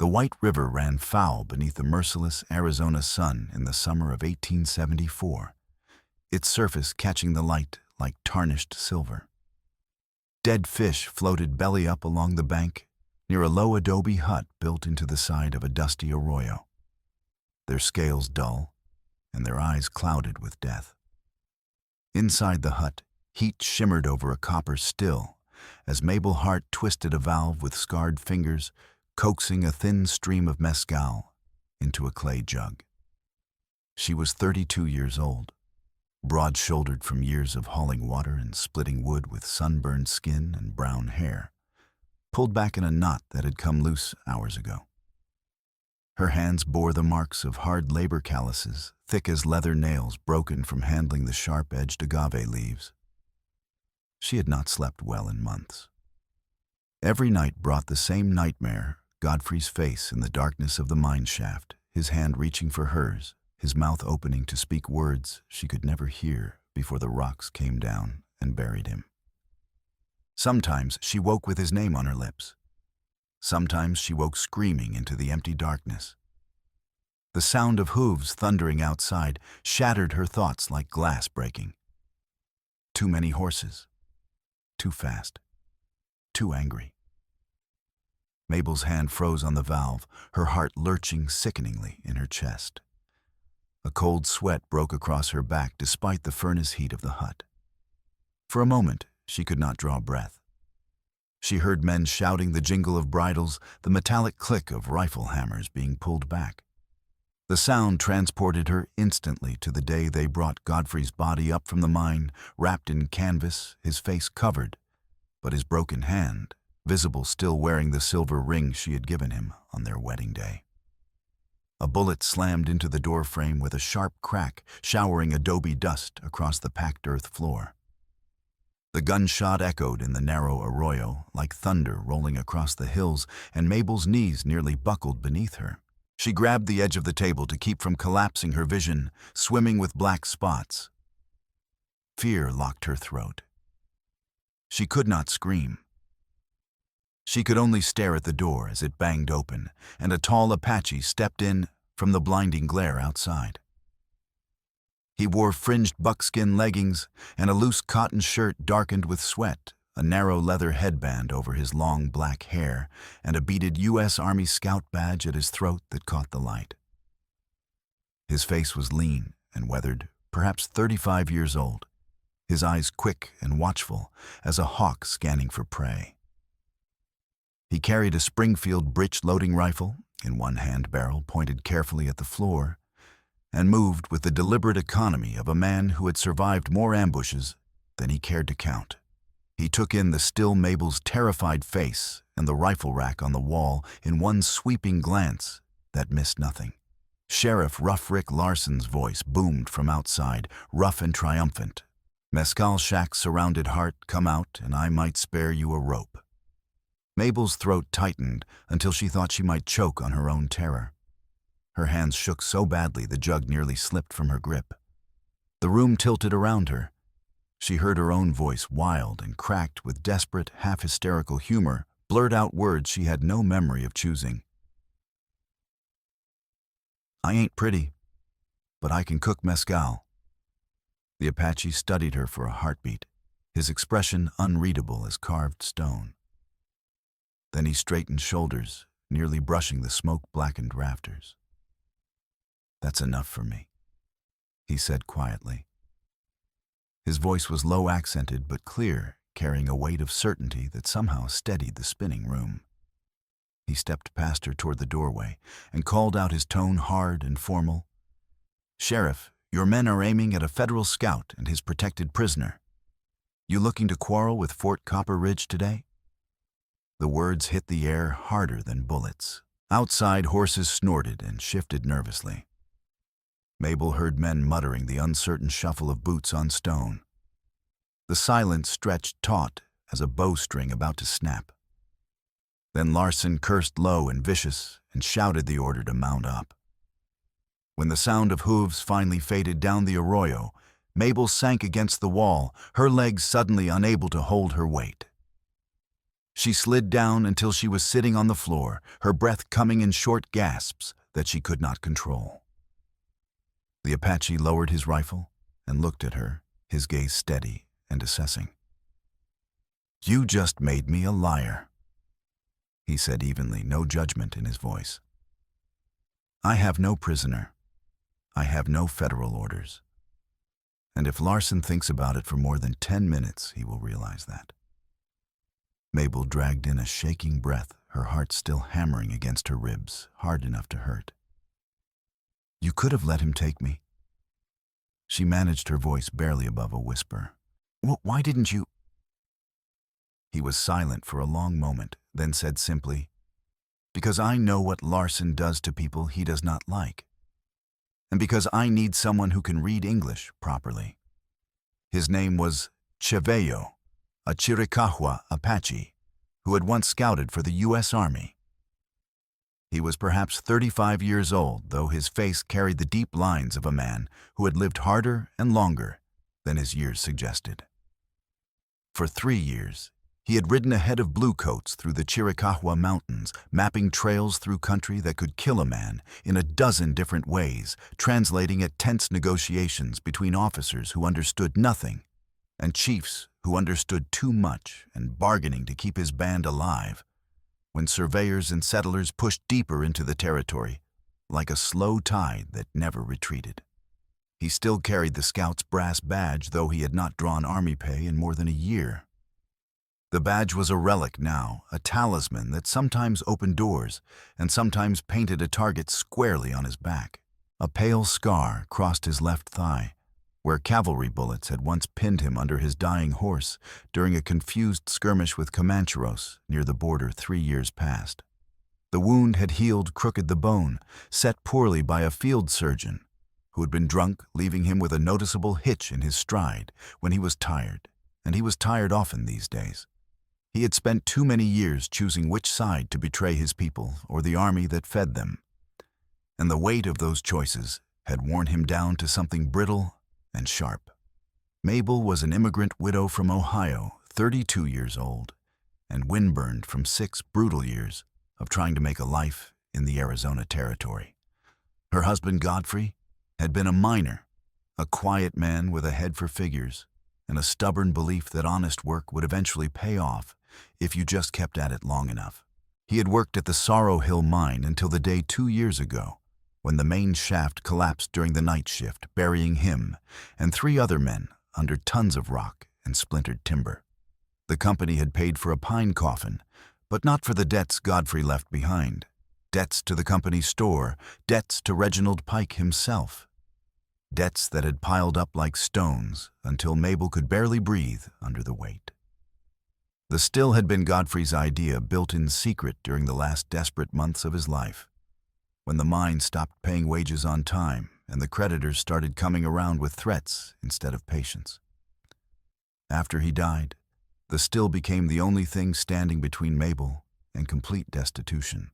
The White River ran foul beneath the merciless Arizona sun in the summer of 1874, its surface catching the light like tarnished silver. Dead fish floated belly up along the bank near a low adobe hut built into the side of a dusty arroyo, their scales dull and their eyes clouded with death. Inside the hut, heat shimmered over a copper still as Mabel Hart twisted a valve with scarred fingers, coaxing a thin stream of mescal into a clay jug. She was 32 years old, broad-shouldered from years of hauling water and splitting wood with sunburned skin and brown hair, pulled back in a knot that had come loose hours ago. Her hands bore the marks of hard labor calluses, thick as leather nails broken from handling the sharp-edged agave leaves. She had not slept well in months. Every night brought the same nightmare, Godfrey's face in the darkness of the mine shaft, his hand reaching for hers, his mouth opening to speak words she could never hear before the rocks came down and buried him. Sometimes she woke with his name on her lips. Sometimes she woke screaming into the empty darkness. The sound of hooves thundering outside shattered her thoughts like glass breaking. Too many horses. Too fast. Too angry. Mabel's hand froze on the valve, her heart lurching sickeningly in her chest. A cold sweat broke across her back despite the furnace heat of the hut. For a moment, she could not draw breath. She heard men shouting, the jingle of bridles, the metallic click of rifle hammers being pulled back. The sound transported her instantly to the day they brought Godfrey's body up from the mine, wrapped in canvas, his face covered, but his broken hand, visible still wearing the silver ring she had given him on their wedding day. A bullet slammed into the door frame with a sharp crack, showering adobe dust across the packed earth floor. The gunshot echoed in the narrow arroyo like thunder rolling across the hills, and Mabel's knees nearly buckled beneath her. She grabbed the edge of the table to keep from collapsing, her vision swimming with black spots. Fear locked her throat. She could not scream. She could only stare at the door as it banged open, and a tall Apache stepped in from the blinding glare outside. He wore fringed buckskin leggings and a loose cotton shirt darkened with sweat, a narrow leather headband over his long black hair, and a beaded U.S. Army Scout badge at his throat that caught the light. His face was lean and weathered, perhaps 35 years old, his eyes quick and watchful as a hawk scanning for prey. He carried a Springfield breech-loading rifle, in one hand barrel pointed carefully at the floor, and moved with the deliberate economy of a man who had survived more ambushes than he cared to count. He took in the still Mabel's terrified face and the rifle rack on the wall in one sweeping glance that missed nothing. Sheriff Rough Rick Larson's voice boomed from outside, rough and triumphant. "Mescal shack surrounded, Hart, come out and I might spare you a rope." Mabel's throat tightened until she thought she might choke on her own terror. Her hands shook so badly the jug nearly slipped from her grip. The room tilted around her. She heard her own voice, wild and cracked with desperate, half-hysterical humor, blurt out words she had no memory of choosing. "I ain't pretty, but I can cook mescal." The Apache studied her for a heartbeat, his expression unreadable as carved stone. Then he straightened shoulders, nearly brushing the smoke-blackened rafters. "That's enough for me," he said quietly. His voice was low-accented but clear, carrying a weight of certainty that somehow steadied the spinning room. He stepped past her toward the doorway and called out, his tone hard and formal. "Sheriff, your men are aiming at a federal scout and his protected prisoner. You looking to quarrel with Fort Copper Ridge today?" The words hit the air harder than bullets. Outside, horses snorted and shifted nervously. Mabel heard men muttering the uncertain shuffle of boots on stone. The silence stretched taut as a bowstring about to snap. Then Larson cursed low and vicious and shouted the order to mount up. When the sound of hooves finally faded down the arroyo, Mabel sank against the wall, her legs suddenly unable to hold her weight. She slid down until she was sitting on the floor, her breath coming in short gasps that she could not control. The Apache lowered his rifle and looked at her, his gaze steady and assessing. "You just made me a liar," he said evenly, no judgment in his voice. "I have no prisoner. I have no federal orders. And if Larson thinks about it for more than 10 minutes, he will realize that." Mabel dragged in a shaking breath, her heart still hammering against her ribs, hard enough to hurt. "You could have let him take me." She managed her voice barely above a whisper. "Why didn't you?" He was silent for a long moment, then said simply, "Because I know what Larson does to people he does not like. And because I need someone who can read English properly." His name was Chevello, a Chiricahua Apache, who had once scouted for the U.S. Army. He was perhaps 35 years old, though his face carried the deep lines of a man who had lived harder and longer than his years suggested. For 3 years, he had ridden ahead of bluecoats through the Chiricahua Mountains, mapping trails through country that could kill a man in a dozen different ways, translating at tense negotiations between officers who understood nothing and chiefs who understood too much, and bargaining to keep his band alive when surveyors and settlers pushed deeper into the territory like a slow tide that never retreated. He still carried the scout's brass badge, though he had not drawn army pay in more than a year. The badge was a relic now, a talisman that sometimes opened doors and sometimes painted a target squarely on his back. A pale scar crossed his left thigh, where cavalry bullets had once pinned him under his dying horse during a confused skirmish with Comancheros near the border 3 years past. The wound had healed crooked the bone, set poorly by a field surgeon who had been drunk, leaving him with a noticeable hitch in his stride when he was tired, and he was tired often these days. He had spent too many years choosing which side to betray his people or the army that fed them, and the weight of those choices had worn him down to something brittle and sharp. Mabel was an immigrant widow from Ohio, 32 years old, and windburned from 6 brutal years of trying to make a life in the Arizona territory. Her husband, Godfrey, had been a miner, a quiet man with a head for figures and a stubborn belief that honest work would eventually pay off if you just kept at it long enough. He had worked at the Sorrow Hill mine until the day 2 years ago, when the main shaft collapsed during the night shift, burying him and 3 other men under tons of rock and splintered timber. The company had paid for a pine coffin, but not for the debts Godfrey left behind. Debts to the company's store, debts to Reginald Pike himself. Debts that had piled up like stones until Mabel could barely breathe under the weight. The still had been Godfrey's idea, built in secret during the last desperate months of his life, when the mine stopped paying wages on time and the creditors started coming around with threats instead of patience. After he died, the still became the only thing standing between Mabel and complete destitution.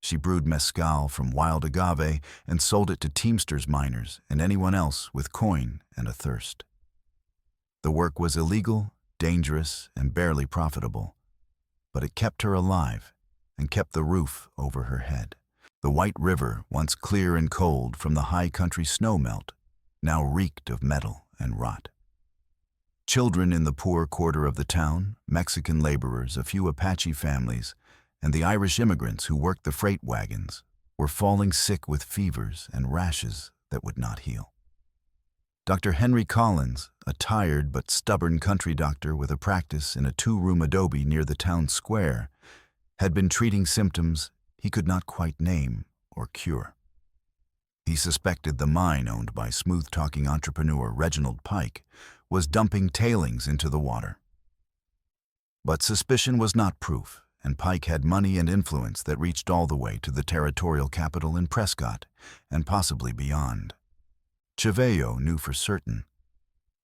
She brewed mescal from wild agave and sold it to teamsters, miners, and anyone else with coin and a thirst. The work was illegal, dangerous, and barely profitable, but it kept her alive and kept the roof over her head. The White River, once clear and cold from the high country snowmelt, now reeked of metal and rot. Children in the poor quarter of the town, Mexican laborers, a few Apache families, and the Irish immigrants who worked the freight wagons were falling sick with fevers and rashes that would not heal. Dr. Henry Collins, a tired but stubborn country doctor with a practice in a 2-room adobe near the town square, had been treating symptoms he could not quite name or cure. He suspected the mine owned by smooth-talking entrepreneur Reginald Pike was dumping tailings into the water. But suspicion was not proof, and Pike had money and influence that reached all the way to the territorial capital in Prescott and possibly beyond. Chevello knew for certain.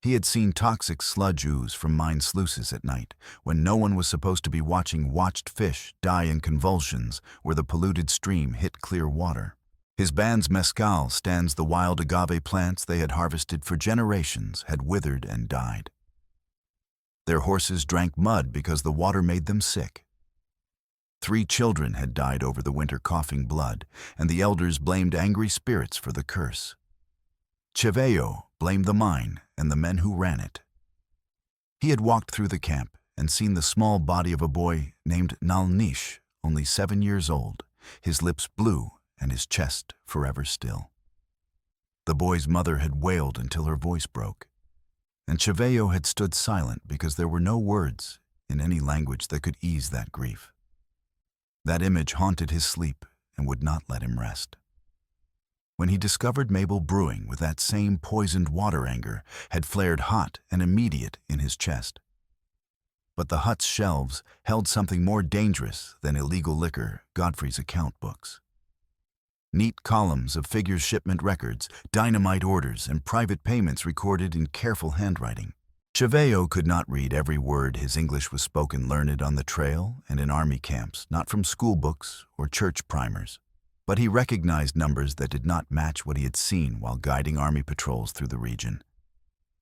He had seen toxic sludge ooze from mine sluices at night, when no one was supposed to be watching watched fish die in convulsions where the polluted stream hit clear water. His band's Mescal stands the wild agave plants they had harvested for generations had withered and died. Their horses drank mud because the water made them sick. 3 children had died over the winter coughing blood, and the elders blamed angry spirits for the curse. Choveo blamed the mine and the men who ran it. He had walked through the camp and seen the small body of a boy named Nalnish, only 7 years old, his lips blue and his chest forever still. The boy's mother had wailed until her voice broke, and Choveo had stood silent because there were no words in any language that could ease that grief. That image haunted his sleep and would not let him rest. When he discovered Mabel brewing with that same poisoned water anger had flared hot and immediate in his chest. But the hut's shelves held something more dangerous than illegal liquor, Godfrey's account books. Neat columns of figures shipment records, dynamite orders, and private payments recorded in careful handwriting. Choveo could not read every word his English was spoken learned on the trail and in army camps, not from school books or church primers. But he recognized numbers that did not match what he had seen while guiding army patrols through the region.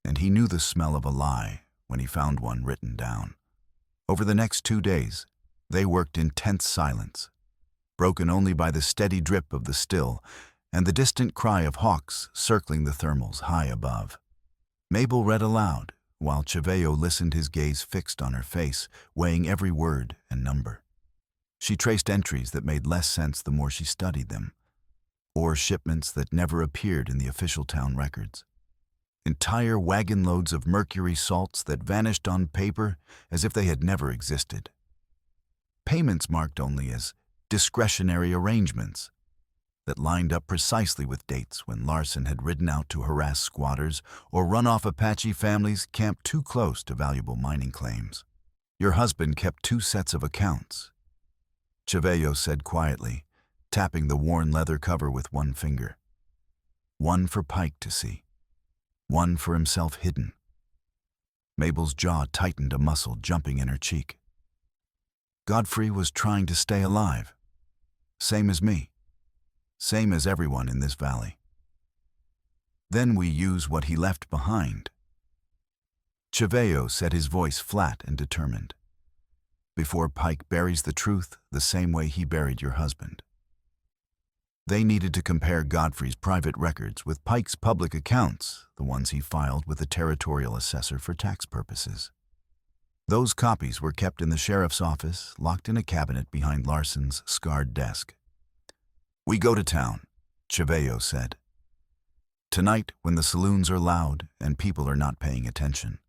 And he knew the smell of a lie when he found one written down. Over the next 2 days, they worked in tense silence, broken only by the steady drip of the still and the distant cry of hawks circling the thermals high above. Mabel read aloud, while Choveo listened, his gaze fixed on her face, weighing every word and number. She traced entries that made less sense the more she studied them, or shipments that never appeared in the official town records. Entire wagon loads of mercury salts that vanished on paper as if they had never existed. Payments marked only as discretionary arrangements that lined up precisely with dates when Larson had ridden out to harass squatters or run off Apache families camped too close to valuable mining claims. "Your husband kept 2 sets of accounts," Choveo said quietly, tapping the worn leather cover with one finger. One for Pike to see, one for himself hidden. Mabel's jaw tightened, a muscle jumping in her cheek. Godfrey was trying to stay alive. Same as me. Same as everyone in this valley. Then we use what he left behind. Choveo said, his voice flat and determined. Before Pike buries the truth the same way he buried your husband. They needed to compare Godfrey's private records with Pike's public accounts, the ones he filed with the territorial assessor for tax purposes. Those copies were kept in the sheriff's office, locked in a cabinet behind Larson's scarred desk. "We go to town," Choveo said. "Tonight, when the saloons are loud and people are not paying attention."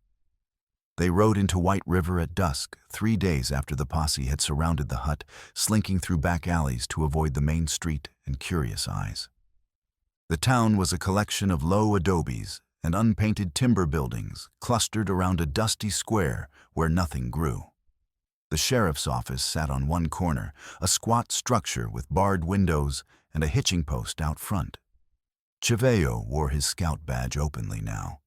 They rode into White River at dusk, 3 days after the posse had surrounded the hut, slinking through back alleys to avoid the main street and curious eyes. The town was a collection of low adobes and unpainted timber buildings clustered around a dusty square where nothing grew. The sheriff's office sat on one corner, a squat structure with barred windows and a hitching post out front. Choveo wore his scout badge openly now,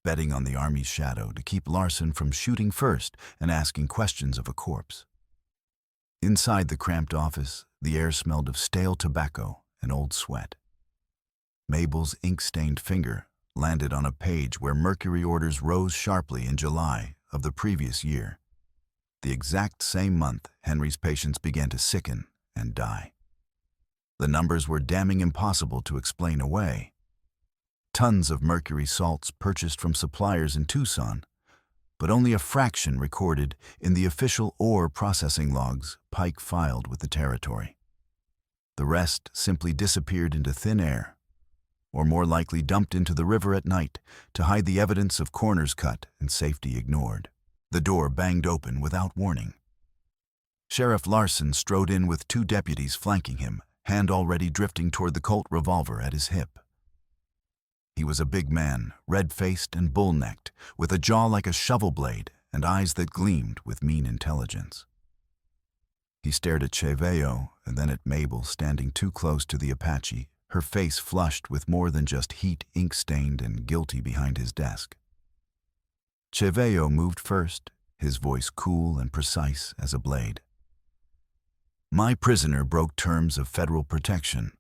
betting on the Army's shadow to keep Larson from shooting first and asking questions of a corpse. Inside the cramped office, the air smelled of stale tobacco and old sweat. Mabel's ink-stained finger landed on a page where mercury orders rose sharply in July of the previous year, the exact same month Henry's patients began to sicken and die. The numbers were damning impossible to explain away. Tons of mercury salts purchased from suppliers in Tucson, but only a fraction recorded in the official ore processing logs Pike filed with the territory. The rest simply disappeared into thin air, or more likely dumped into the river at night to hide the evidence of corners cut and safety ignored. The door banged open without warning. Sheriff Larson strode in with 2 deputies flanking him, hand already drifting toward the Colt revolver at his hip. He was a big man, red-faced and bull-necked, with a jaw like a shovel blade and eyes that gleamed with mean intelligence. He stared at Choveo and then at Mabel, standing too close to the Apache, her face flushed with more than just heat, ink-stained and guilty behind his desk. Choveo moved first, his voice cool and precise as a blade. "My prisoner broke terms of federal protection.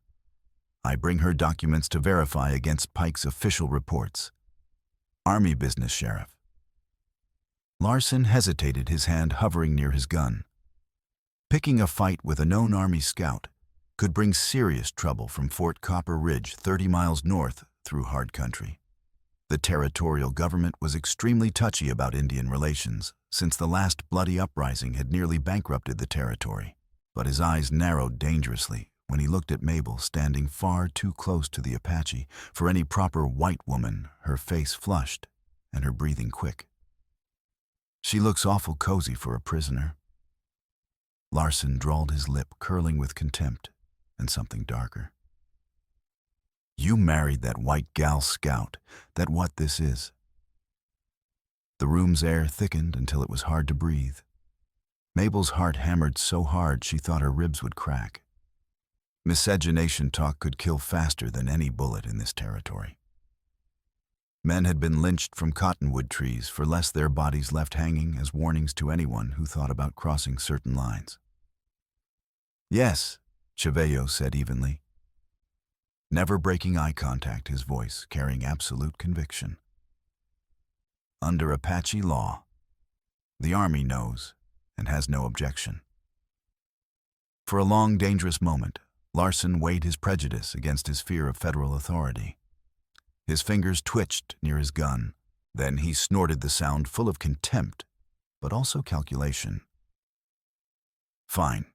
I bring her documents to verify against Pike's official reports. Army business, Sheriff." Larson hesitated, his hand hovering near his gun. Picking a fight with a known Army scout could bring serious trouble from Fort Copper Ridge, 30 miles north through hard country. The territorial government was extremely touchy about Indian relations, since the last bloody uprising had nearly bankrupted the territory. But his eyes narrowed dangerously when he looked at Mabel standing far too close to the Apache for any proper white woman, her face flushed and her breathing quick. "She looks awful cozy for a prisoner." Larson drawled, his lip curling with contempt and something darker. "You married that white gal scout, that what this is." The room's air thickened until it was hard to breathe. Mabel's heart hammered so hard she thought her ribs would crack. Miscegenation talk could kill faster than any bullet in this territory. Men had been lynched from cottonwood trees for less, their bodies left hanging as warnings to anyone who thought about crossing certain lines. "Yes," Chevello said evenly, never breaking eye contact, his voice carrying absolute conviction. "Under Apache law, the Army knows and has no objection." For a long, dangerous moment, Larson weighed his prejudice against his fear of federal authority. His fingers twitched near his gun. Then he snorted, the sound full of contempt, but also calculation. "Fine.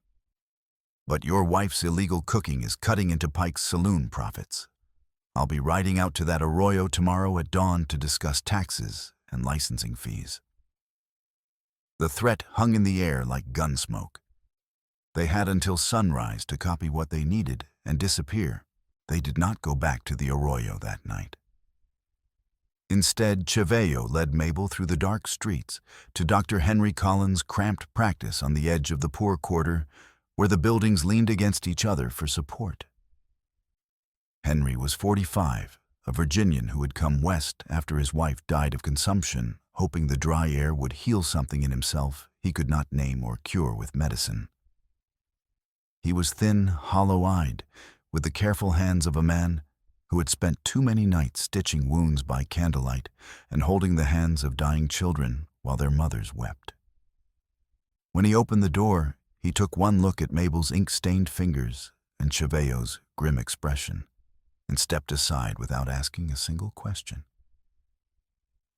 But your wife's illegal cooking is cutting into Pike's saloon profits. I'll be riding out to that arroyo tomorrow at dawn to discuss taxes and licensing fees." The threat hung in the air like gun smoke. They had until sunrise to copy what they needed and disappear. They did not go back to the arroyo that night. Instead, Chevello led Mabel through the dark streets to Dr. Henry Collins' cramped practice on the edge of the poor quarter, where the buildings leaned against each other for support. Henry was 45, a Virginian who had come west after his wife died of consumption, hoping the dry air would heal something in himself he could not name or cure with medicine. He was thin, hollow-eyed, with the careful hands of a man who had spent too many nights stitching wounds by candlelight and holding the hands of dying children while their mothers wept. When he opened the door, he took one look at Mabel's ink-stained fingers and Chevello's grim expression, and stepped aside without asking a single question.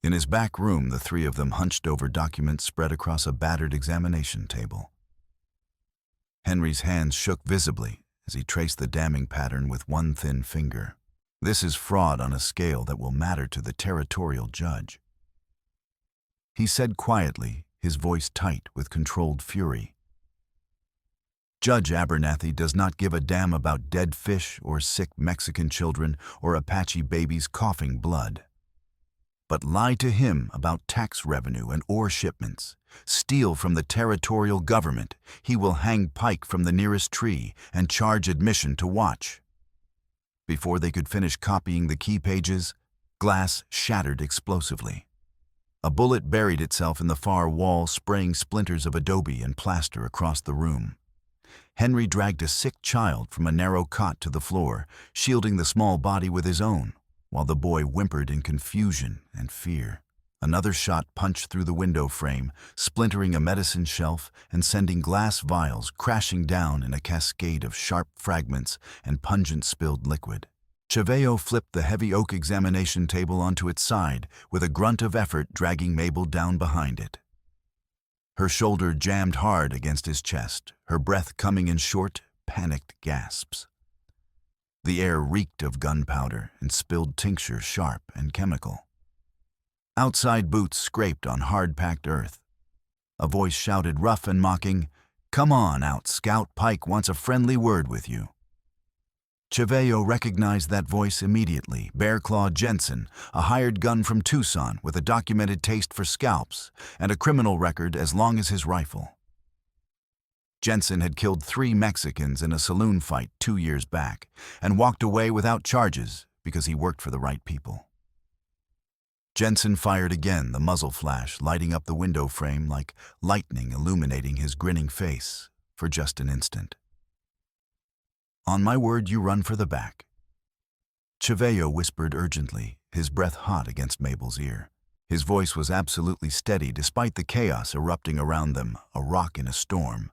In his back room, the three of them hunched over documents spread across a battered examination table. Henry's hands shook visibly as he traced the damning pattern with one thin finger. "This is fraud on a scale that will matter to the territorial judge," he said quietly, his voice tight with controlled fury. "Judge Abernathy does not give a damn about dead fish or sick Mexican children or Apache babies coughing blood. But lie to him about tax revenue and ore shipments, steal from the territorial government, he will hang Pike from the nearest tree and charge admission to watch." Before they could finish copying the key pages, glass shattered explosively. A bullet buried itself in the far wall, spraying splinters of adobe and plaster across the room. Henry dragged a sick child from a narrow cot to the floor, shielding the small body with his own, while the boy whimpered in confusion and fear. Another shot punched through the window frame, splintering a medicine shelf and sending glass vials crashing down in a cascade of sharp fragments and pungent spilled liquid. Chevello flipped the heavy oak examination table onto its side, with a grunt of effort dragging Mabel down behind it. Her shoulder jammed hard against his chest, her breath coming in short, panicked gasps. The air reeked of gunpowder and spilled tincture, sharp and chemical. Outside boots scraped on hard-packed earth. A voice shouted, rough and mocking, "Come on out, Scout. Pike wants a friendly word with you." Chevello recognized that voice immediately. Bearclaw Jensen, a hired gun from Tucson with a documented taste for scalps and a criminal record as long as his rifle. Jensen had killed 3 Mexicans in a saloon fight 2 years back and walked away without charges because he worked for the right people. Jensen fired again, the muzzle flash lighting up the window frame like lightning illuminating his grinning face for just an instant. "On my word, you run for the back," Chevello whispered urgently, his breath hot against Mabel's ear. His voice was absolutely steady despite the chaos erupting around them, a rock in a storm.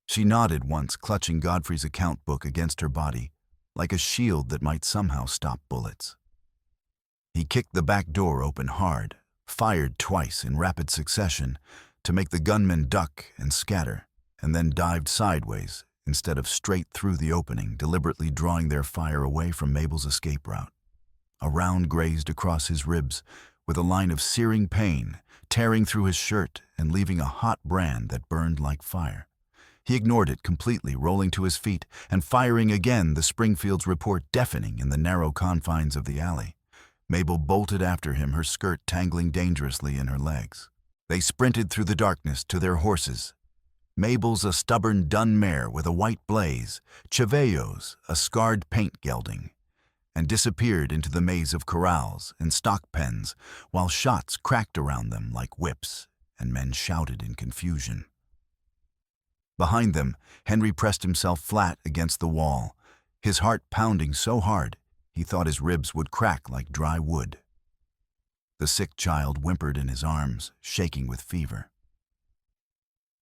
She nodded once, clutching Godfrey's account book against her body, like a shield that might somehow stop bullets. He kicked the back door open hard, fired twice in rapid succession to make the gunmen duck and scatter, and then dived sideways instead of straight through the opening, deliberately drawing their fire away from Mabel's escape route. A round grazed across his ribs, with a line of searing pain, tearing through his shirt and leaving a hot brand that burned like fire. He ignored it completely, rolling to his feet and firing again, the Springfield's report deafening in the narrow confines of the alley. Mabel bolted after him, her skirt tangling dangerously in her legs. They sprinted through the darkness to their horses. Mabel's a stubborn dun mare with a white blaze, Chevello's a scarred paint gelding, and disappeared into the maze of corrals and stock pens, while shots cracked around them like whips, and men shouted in confusion. Behind them, Henry pressed himself flat against the wall, his heart pounding so hard he thought his ribs would crack like dry wood. The sick child whimpered in his arms, shaking with fever.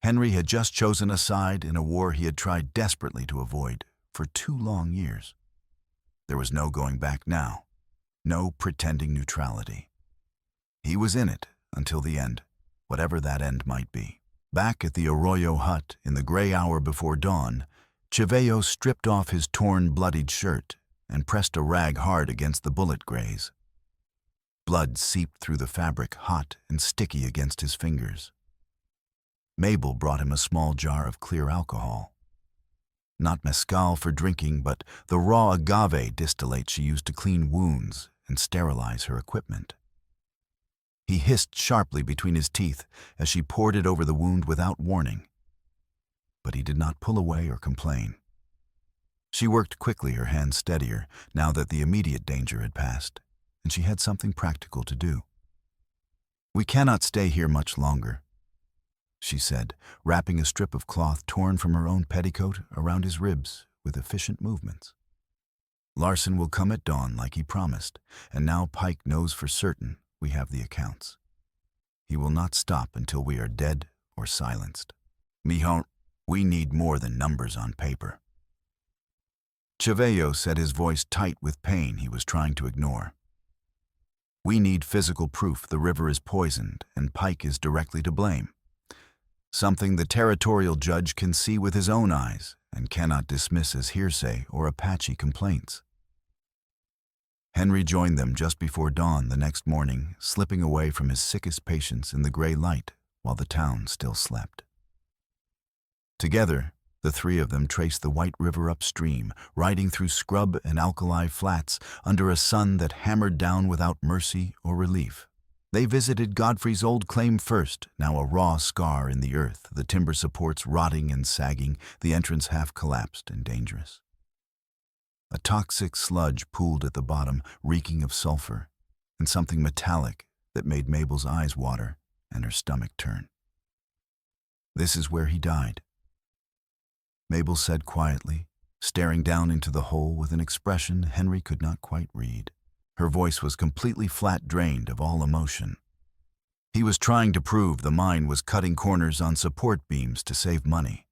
Henry had just chosen a side in a war he had tried desperately to avoid for 2 long years. There was no going back now, no pretending neutrality. He was in it until the end, whatever that end might be. Back at the Arroyo hut in the gray hour before dawn, Chevello stripped off his torn, bloodied shirt and pressed a rag hard against the bullet graze. Blood seeped through the fabric, hot and sticky against his fingers. Mabel brought him a small jar of clear alcohol. Not mescal for drinking, but the raw agave distillate she used to clean wounds and sterilize her equipment. He hissed sharply between his teeth as she poured it over the wound without warning. But he did not pull away or complain. She worked quickly, her hands steadier, now that the immediate danger had passed, and she had something practical to do. "We cannot stay here much longer," she said, wrapping a strip of cloth torn from her own petticoat around his ribs with efficient movements. "Larson will come at dawn like he promised, and now Pike knows for certain we have the accounts. He will not stop until we are dead or silenced. Mijo, we need more than numbers on paper." Chevello said, his voice tight with pain he was trying to ignore. "We need physical proof the river is poisoned and Pike is directly to blame. Something the territorial judge can see with his own eyes and cannot dismiss as hearsay or Apache complaints." Henry joined them just before dawn the next morning, slipping away from his sickest patients in the gray light while the town still slept. Together, the 3 of them traced the White River upstream, riding through scrub and alkali flats under a sun that hammered down without mercy or relief. They visited Godfrey's old claim first, now a raw scar in the earth, the timber supports rotting and sagging, the entrance half collapsed and dangerous. A toxic sludge pooled at the bottom, reeking of sulfur, and something metallic that made Mabel's eyes water and her stomach turn. "This is where he died," Mabel said quietly, staring down into the hole with an expression Henry could not quite read. Her voice was completely flat, drained of all emotion. He was trying to prove the mine was cutting corners on support beams to save money.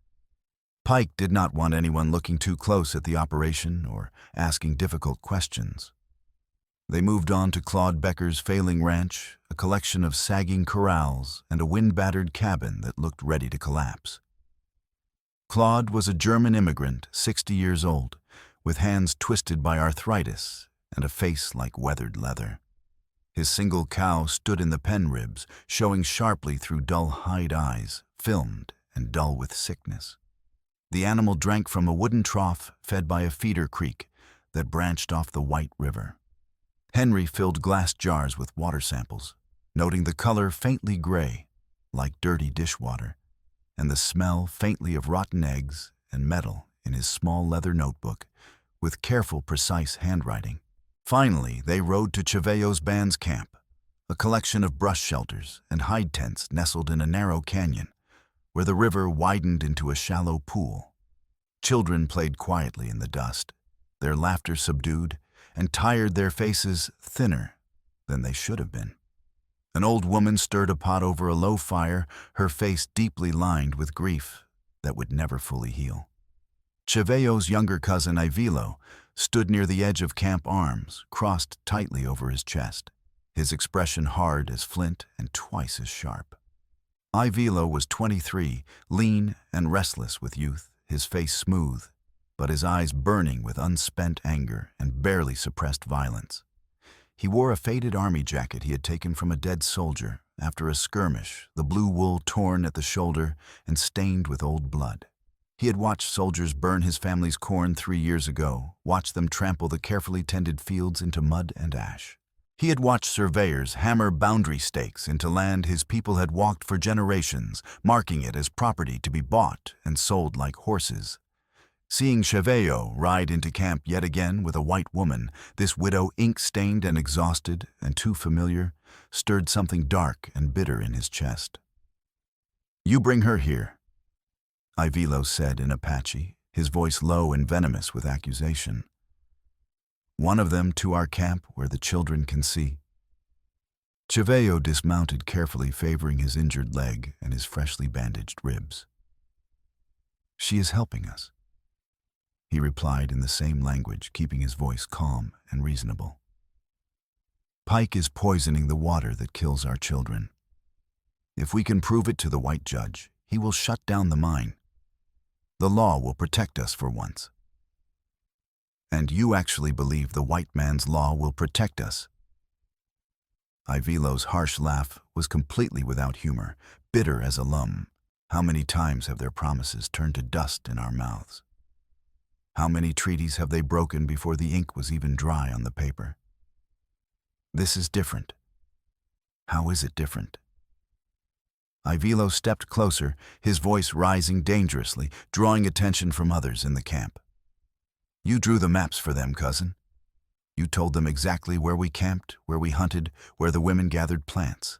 Pike did not want anyone looking too close at the operation or asking difficult questions. They moved on to Claude Becker's failing ranch, a collection of sagging corrals and a wind-battered cabin that looked ready to collapse. Claude was a German immigrant, 60 years old, with hands twisted by arthritis and a face like weathered leather. His single cow stood in the pen ribs, showing sharply through dull hide eyes, filmed and dull with sickness. The animal drank from a wooden trough fed by a feeder creek that branched off the White River. Henry filled glass jars with water samples, noting the color faintly gray, like dirty dishwater, and the smell faintly of rotten eggs and metal in his small leather notebook with careful, precise handwriting. Finally, they rode to Chevello's band's camp, a collection of brush shelters and hide tents nestled in a narrow canyon where the river widened into a shallow pool. Children played quietly in the dust, their laughter subdued, and tired, their faces thinner than they should have been. An old woman stirred a pot over a low fire, her face deeply lined with grief that would never fully heal. Chevello's younger cousin, Ivilo, stood near the edge of camp, arms crossed tightly over his chest, his expression hard as flint and twice as sharp. Ivilo was 23, lean and restless with youth, his face smooth, but his eyes burning with unspent anger and barely suppressed violence. He wore a faded army jacket he had taken from a dead soldier after a skirmish, the blue wool torn at the shoulder and stained with old blood. He had watched soldiers burn his family's corn 3 years ago, watched them trample the carefully tended fields into mud and ash. He had watched surveyors hammer boundary stakes into land his people had walked for generations, marking it as property to be bought and sold like horses. Seeing Chevello ride into camp yet again with a white woman, this widow, ink-stained and exhausted and too familiar, stirred something dark and bitter in his chest. "You bring her here," Ivilo said in Apache, his voice low and venomous with accusation. "One of them to our camp where the children can see." Chevello dismounted carefully, favoring his injured leg and his freshly bandaged ribs. "She is helping us," he replied in the same language, keeping his voice calm and reasonable. "Pike is poisoning the water that kills our children. If we can prove it to the white judge, he will shut down the mine. The law will protect us for once." "And you actually believe the white man's law will protect us?" Ivilo's harsh laugh was completely without humor, bitter as alum. How many times have their promises turned to dust in our mouths? How many treaties have they broken before the ink was even dry on the paper? This is different. How is it different? Ivilo stepped closer, his voice rising dangerously, drawing attention from others in the camp. "You drew the maps for them, cousin. You told them exactly where we camped, where we hunted, where the women gathered plants.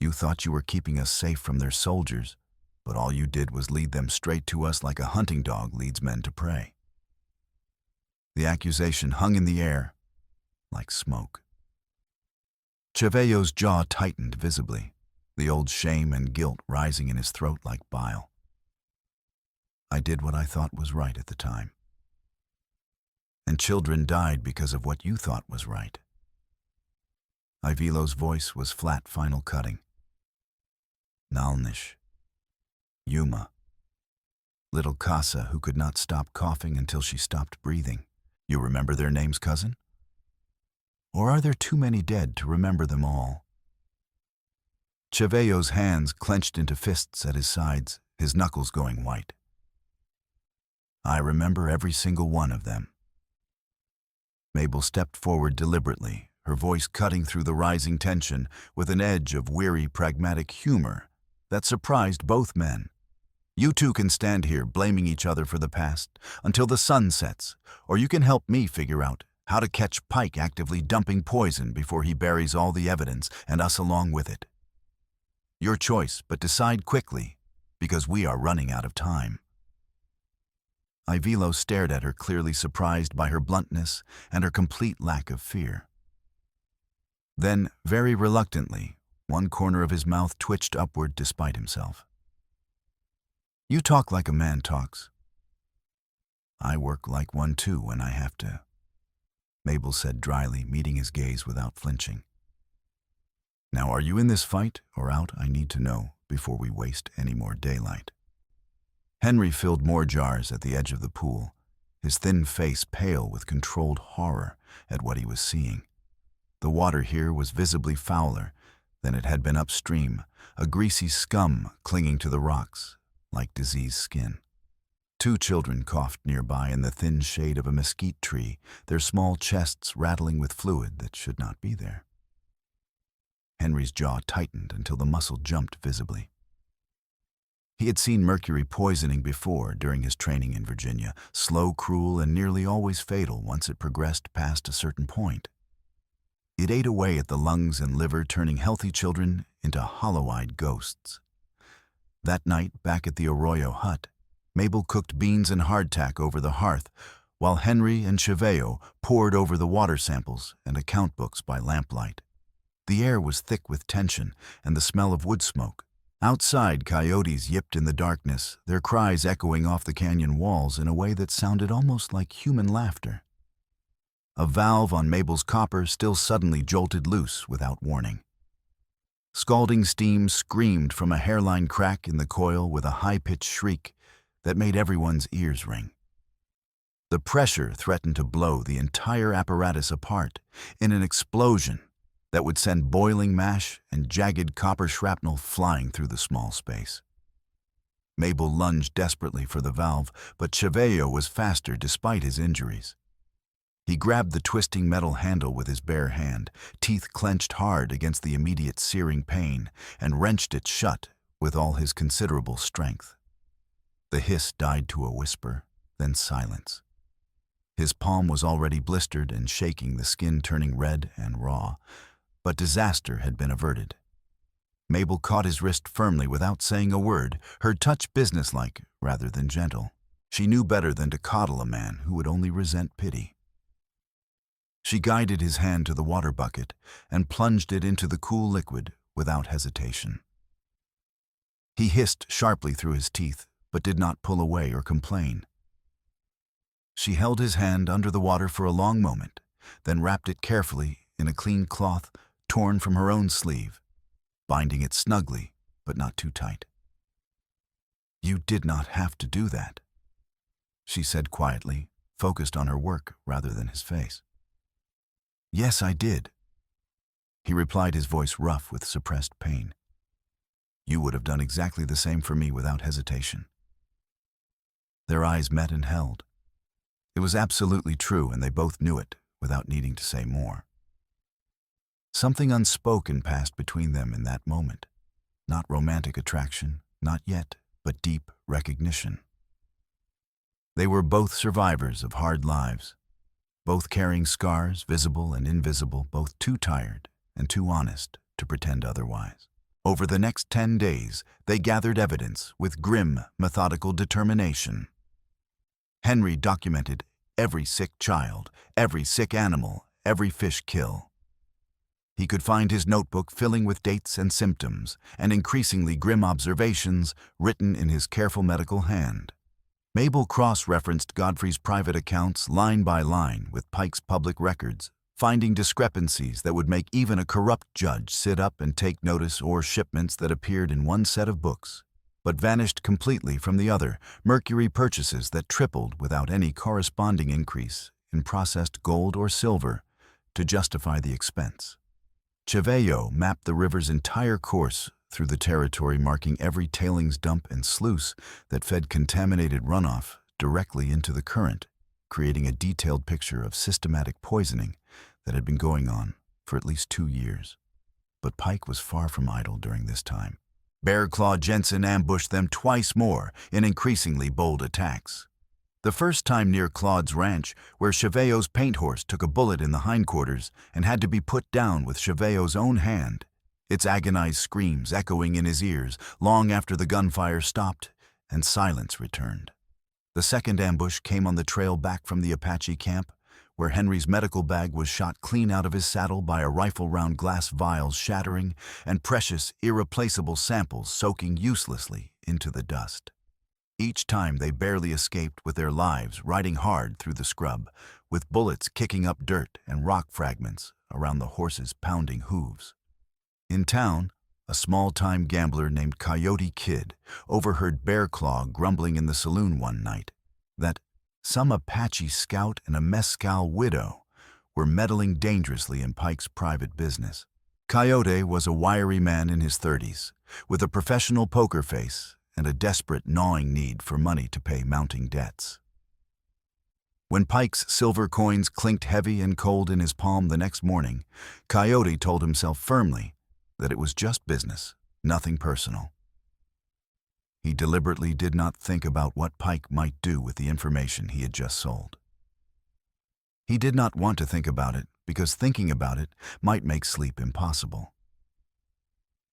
You thought you were keeping us safe from their soldiers, but all you did was lead them straight to us like a hunting dog leads men to prey." The accusation hung in the air like smoke. Chevello's jaw tightened visibly, the old shame and guilt rising in his throat like bile. "I did what I thought was right at the time. And children died because of what you thought was right." Ivilo's voice was flat, final cutting. "Nalnish, Yuma, little Casa who could not stop coughing until she stopped breathing. You remember their names, cousin? Or are there too many dead to remember them all?" Chevello's hands clenched into fists at his sides, his knuckles going white. "I remember every single one of them." Mabel stepped forward deliberately, her voice cutting through the rising tension with an edge of weary, pragmatic humor that surprised both men. "You two can stand here blaming each other for the past until the sun sets, or you can help me figure out how to catch Pike actively dumping poison before he buries all the evidence and us along with it. Your choice, but decide quickly, because we are running out of time." Ivilo stared at her, clearly surprised by her bluntness and her complete lack of fear. Then, very reluctantly, one corner of his mouth twitched upward despite himself. "You talk like a man talks." "I work like one too when I have to," Mabel said dryly, meeting his gaze without flinching. "Now are you in this fight or out? I need to know before we waste any more daylight." Henry filled more jars at the edge of the pool, his thin face pale with controlled horror at what he was seeing. The water here was visibly fouler than it had been upstream, a greasy scum clinging to the rocks like diseased skin. 2 children coughed nearby in the thin shade of a mesquite tree, their small chests rattling with fluid that should not be there. Henry's jaw tightened until the muscle jumped visibly. He had seen mercury poisoning before during his training in Virginia, slow, cruel, and nearly always fatal once it progressed past a certain point. It ate away at the lungs and liver, turning healthy children into hollow-eyed ghosts. That night, back at the Arroyo hut, Mabel cooked beans and hardtack over the hearth, while Henry and Chevello pored over the water samples and account books by lamplight. The air was thick with tension and the smell of wood smoke. Outside, coyotes yipped in the darkness, their cries echoing off the canyon walls in a way that sounded almost like human laughter. A valve on Mabel's copper still suddenly jolted loose without warning. Scalding steam screamed from a hairline crack in the coil with a high-pitched shriek that made everyone's ears ring. The pressure threatened to blow the entire apparatus apart in an explosion that would send boiling mash and jagged copper shrapnel flying through the small space. Mabel lunged desperately for the valve, but Chevello was faster despite his injuries. He grabbed the twisting metal handle with his bare hand, teeth clenched hard against the immediate searing pain, and wrenched it shut with all his considerable strength. The hiss died to a whisper, then silence. His palm was already blistered and shaking, the skin turning red and raw, but disaster had been averted. Mabel caught his wrist firmly without saying a word, her touch businesslike rather than gentle. She knew better than to coddle a man who would only resent pity. She guided his hand to the water bucket and plunged it into the cool liquid without hesitation. He hissed sharply through his teeth, but did not pull away or complain. She held his hand under the water for a long moment, then wrapped it carefully in a clean cloth torn from her own sleeve, binding it snugly but not too tight. "You did not have to do that," she said quietly, focused on her work rather than his face. "Yes, I did," he replied, his voice rough with suppressed pain. "You would have done exactly the same for me without hesitation." Their eyes met and held. It was absolutely true, and they both knew it without needing to say more. Something unspoken passed between them in that moment. Not romantic attraction, not yet, but deep recognition. They were both survivors of hard lives, both carrying scars, visible and invisible, both too tired and too honest to pretend otherwise. Over the next 10 days, they gathered evidence with grim, methodical determination. Henry documented every sick child, every sick animal, every fish kill. He could find his notebook filling with dates and symptoms, and increasingly grim observations written in his careful medical hand. Mabel cross-referenced Godfrey's private accounts line by line with Pike's public records, finding discrepancies that would make even a corrupt judge sit up and take notice, or shipments that appeared in one set of books but vanished completely from the other, mercury purchases that tripled without any corresponding increase in processed gold or silver to justify the expense. Chevello mapped the river's entire course through the territory, marking every tailings dump and sluice that fed contaminated runoff directly into the current, creating a detailed picture of systematic poisoning that had been going on for at least 2 years. But Pike was far from idle during this time. Bear Claw Jensen ambushed them twice more in increasingly bold attacks. The first time near Claude's ranch, where Chevello's paint horse took a bullet in the hindquarters and had to be put down with Chevello's own hand, its agonized screams echoing in his ears long after the gunfire stopped and silence returned. The second ambush came on the trail back from the Apache camp, where Henry's medical bag was shot clean out of his saddle by a rifle-round glass vials shattering and precious, irreplaceable samples soaking uselessly into the dust. Each time they barely escaped with their lives, riding hard through the scrub, with bullets kicking up dirt and rock fragments around the horses' pounding hooves. In town, a small-time gambler named Coyote Kid overheard Bear Claw grumbling in the saloon one night that some Apache scout and a Mescal widow were meddling dangerously in Pike's private business. Coyote was a wiry man in his 30s, with a professional poker face and a desperate, gnawing need for money to pay mounting debts. When Pike's silver coins clinked heavy and cold in his palm the next morning, Coyote told himself firmly that it was just business, nothing personal. He deliberately did not think about what Pike might do with the information he had just sold. He did not want to think about it because thinking about it might make sleep impossible.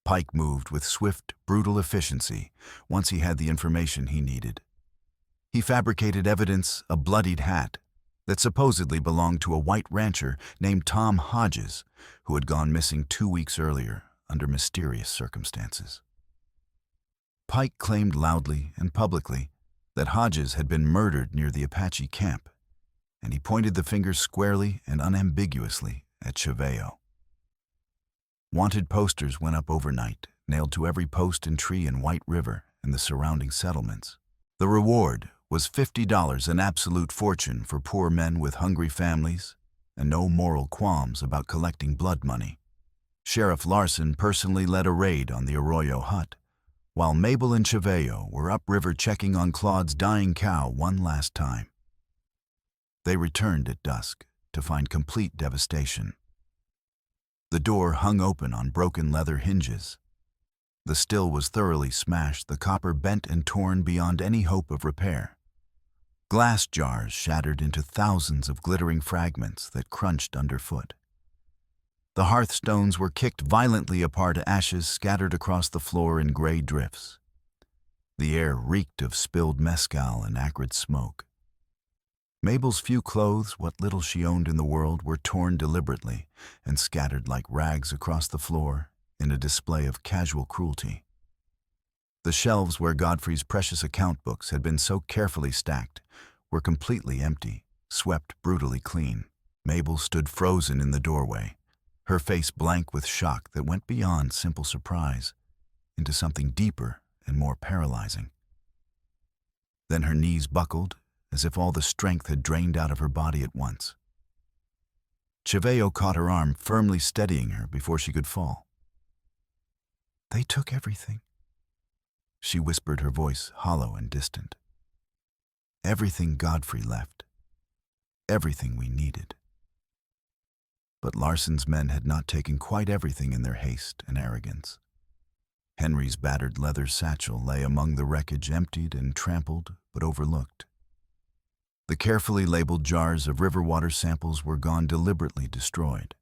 Pike moved with swift, brutal efficiency once he had the information he needed. He fabricated evidence: a bloodied hat, that supposedly belonged to a white rancher named Tom Hodges, who had gone missing 2 weeks earlier under mysterious circumstances. Pike claimed loudly and publicly that Hodges had been murdered near the Apache camp, and he pointed the finger squarely and unambiguously at Chaveo. Wanted posters went up overnight, nailed to every post and tree in White River and the surrounding settlements. The reward was $50, an absolute fortune for poor men with hungry families and no moral qualms about collecting blood money. Sheriff Larson personally led a raid on the Arroyo hut, while Mabel and Chaveo were upriver checking on Claude's dying cow one last time. They returned at dusk to find complete devastation. The door hung open on broken leather hinges. The still was thoroughly smashed, the copper bent and torn beyond any hope of repair. Glass jars shattered into thousands of glittering fragments that crunched underfoot. The hearthstones were kicked violently apart, ashes scattered across the floor in gray drifts. The air reeked of spilled mescal and acrid smoke. Mabel's few clothes, what little she owned in the world, were torn deliberately and scattered like rags across the floor in a display of casual cruelty. The shelves where Godfrey's precious account books had been so carefully stacked were completely empty, swept brutally clean. Mabel stood frozen in the doorway, her face blank with shock that went beyond simple surprise into something deeper and more paralyzing. Then her knees buckled, as if all the strength had drained out of her body at once. Chaveo caught her arm, firmly steadying her before she could fall. "They took everything," she whispered, her voice hollow and distant. "Everything Godfrey left. Everything we needed." But Larson's men had not taken quite everything in their haste and arrogance. Henry's battered leather satchel lay among the wreckage, emptied and trampled, but overlooked. The carefully labeled jars of river water samples were gone, deliberately destroyed.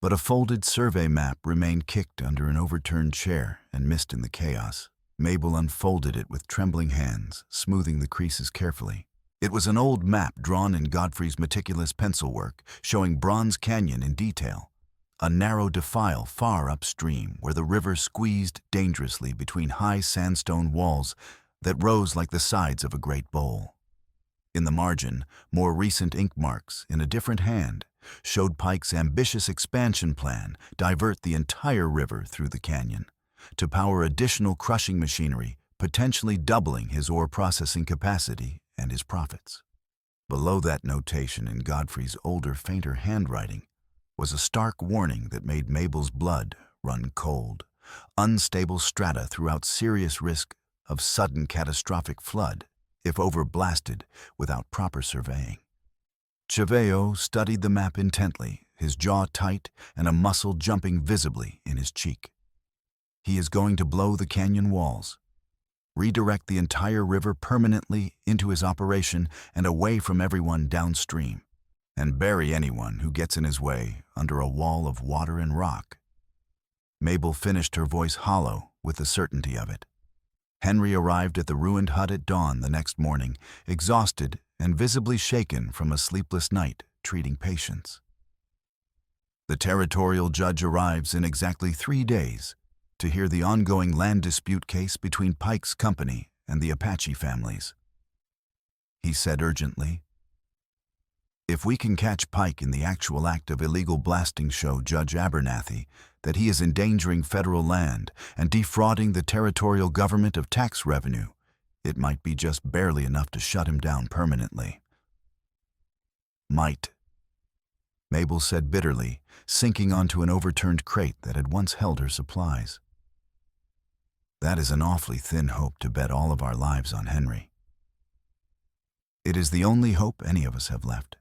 But a folded survey map remained kicked under an overturned chair and missed in the chaos. Mabel unfolded it with trembling hands, smoothing the creases carefully. It was an old map drawn in Godfrey's meticulous pencil work, showing Bronze Canyon in detail, a narrow defile far upstream where the river squeezed dangerously between high sandstone walls that rose like the sides of a great bowl. In the margin, more recent ink marks, in a different hand, showed Pike's ambitious expansion plan: divert the entire river through the canyon, to power additional crushing machinery, potentially doubling his ore processing capacity and his profits. Below that notation in Godfrey's older, fainter handwriting was a stark warning that made Mabel's blood run cold. Unstable strata throughout serious risk of sudden catastrophic flood if overblasted without proper surveying. Chaveo studied the map intently, his jaw tight and a muscle jumping visibly in his cheek. He is going to blow the canyon walls, redirect the entire river permanently into his operation and away from everyone downstream, and bury anyone who gets in his way under a wall of water and rock. Mabel finished, her voice hollow with the certainty of it. Henry arrived at the ruined hut at dawn the next morning, exhausted and visibly shaken from a sleepless night treating patients. The territorial judge arrives in exactly 3 days to hear the ongoing land dispute case between Pike's company and the Apache families. He said urgently, "If we can catch Pike in the actual act of illegal blasting, show Judge Abernathy that he is endangering federal land and defrauding the territorial government of tax revenue, it might be just barely enough to shut him down permanently." "Might," Mabel said bitterly, sinking onto an overturned crate that had once held her supplies. "That is an awfully thin hope to bet all of our lives on, Henry." "It is the only hope any of us have left,"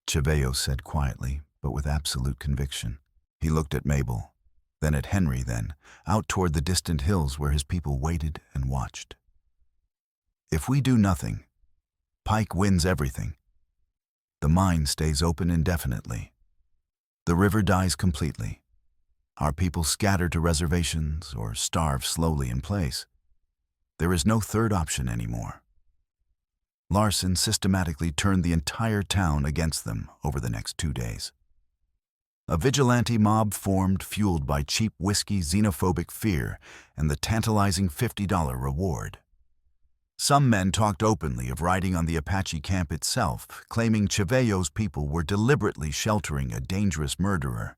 Chaveo said quietly, but with absolute conviction. He looked at Mabel, then at Henry, then out toward the distant hills where his people waited and watched. "If we do nothing, Pike wins everything. The mine stays open indefinitely. The river dies completely. Our people scatter to reservations or starve slowly in place. There is no third option anymore." Larson systematically turned the entire town against them over the next 2 days. A vigilante mob formed, fueled by cheap whiskey, xenophobic fear, and the tantalizing $50 reward. Some men talked openly of riding on the Apache camp itself, claiming Chevello's people were deliberately sheltering a dangerous murderer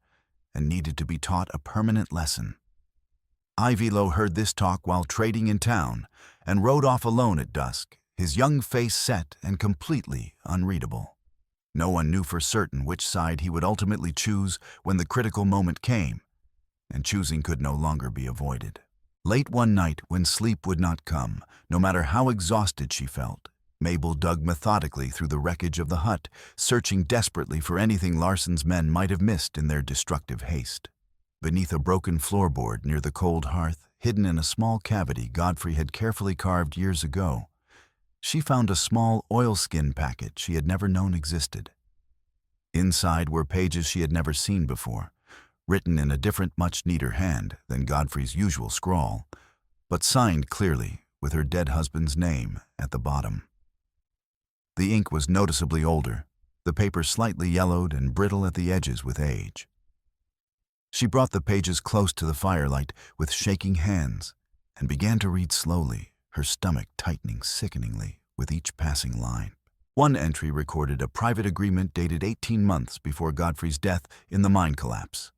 and needed to be taught a permanent lesson. Ivilo heard this talk while trading in town and rode off alone at dusk, his young face set and completely unreadable. No one knew for certain which side he would ultimately choose when the critical moment came, and choosing could no longer be avoided. Late one night, when sleep would not come, no matter how exhausted she felt, Mabel dug methodically through the wreckage of the hut, searching desperately for anything Larson's men might have missed in their destructive haste. Beneath a broken floorboard near the cold hearth, hidden in a small cavity Godfrey had carefully carved years ago, she found a small oilskin packet she had never known existed. Inside were pages she had never seen before, written in a different, much neater hand than Godfrey's usual scrawl, but signed clearly with her dead husband's name at the bottom. The ink was noticeably older, the paper slightly yellowed and brittle at the edges with age. She brought the pages close to the firelight with shaking hands and began to read slowly, her stomach tightening sickeningly with each passing line. One entry recorded a private agreement dated 18 months before Godfrey's death in the mine collapse.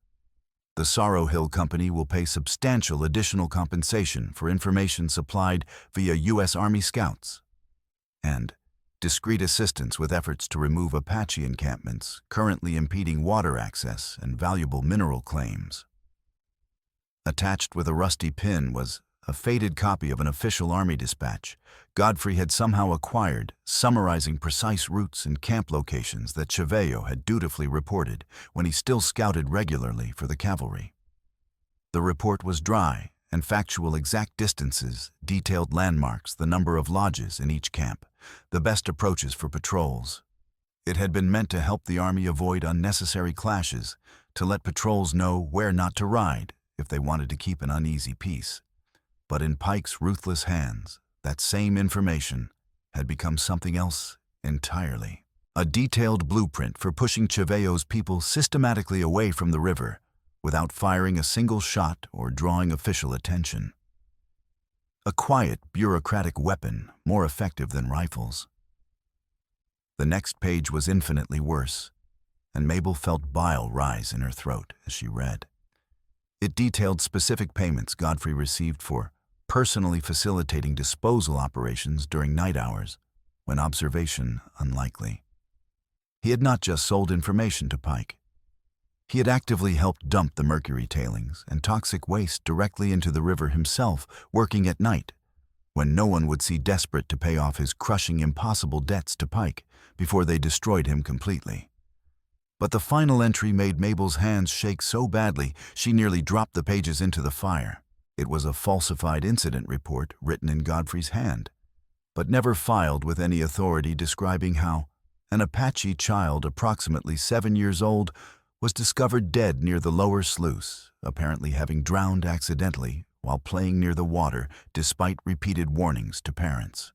The Sorrow Hill Company will pay substantial additional compensation for information supplied via U.S. Army Scouts, and discreet assistance with efforts to remove Apache encampments currently impeding water access and valuable mineral claims. Attached with a rusty pin was a faded copy of an official Army dispatch Godfrey had somehow acquired, summarizing precise routes and camp locations that Chevello had dutifully reported when he still scouted regularly for the cavalry. The report was dry and factual, exact distances, detailed landmarks, the number of lodges in each camp, the best approaches for patrols. It had been meant to help the Army avoid unnecessary clashes, to let patrols know where not to ride if they wanted to keep an uneasy peace. But in Pike's ruthless hands, that same information had become something else entirely. A detailed blueprint for pushing Chevello's people systematically away from the river without firing a single shot or drawing official attention. A quiet, bureaucratic weapon, more effective than rifles. The next page was infinitely worse, and Mabel felt bile rise in her throat as she read. It detailed specific payments Godfrey received for personally facilitating disposal operations during night hours, when observation unlikely. He had not just sold information to Pike. He had actively helped dump the mercury tailings and toxic waste directly into the river himself, working at night, when no one would see, desperate to pay off his crushing, impossible debts to Pike before they destroyed him completely. But the final entry made Mabel's hands shake so badly she nearly dropped the pages into the fire. It was a falsified incident report written in Godfrey's hand, but never filed with any authority, describing how an Apache child approximately 7 years old was discovered dead near the lower sluice, apparently having drowned accidentally while playing near the water despite repeated warnings to parents.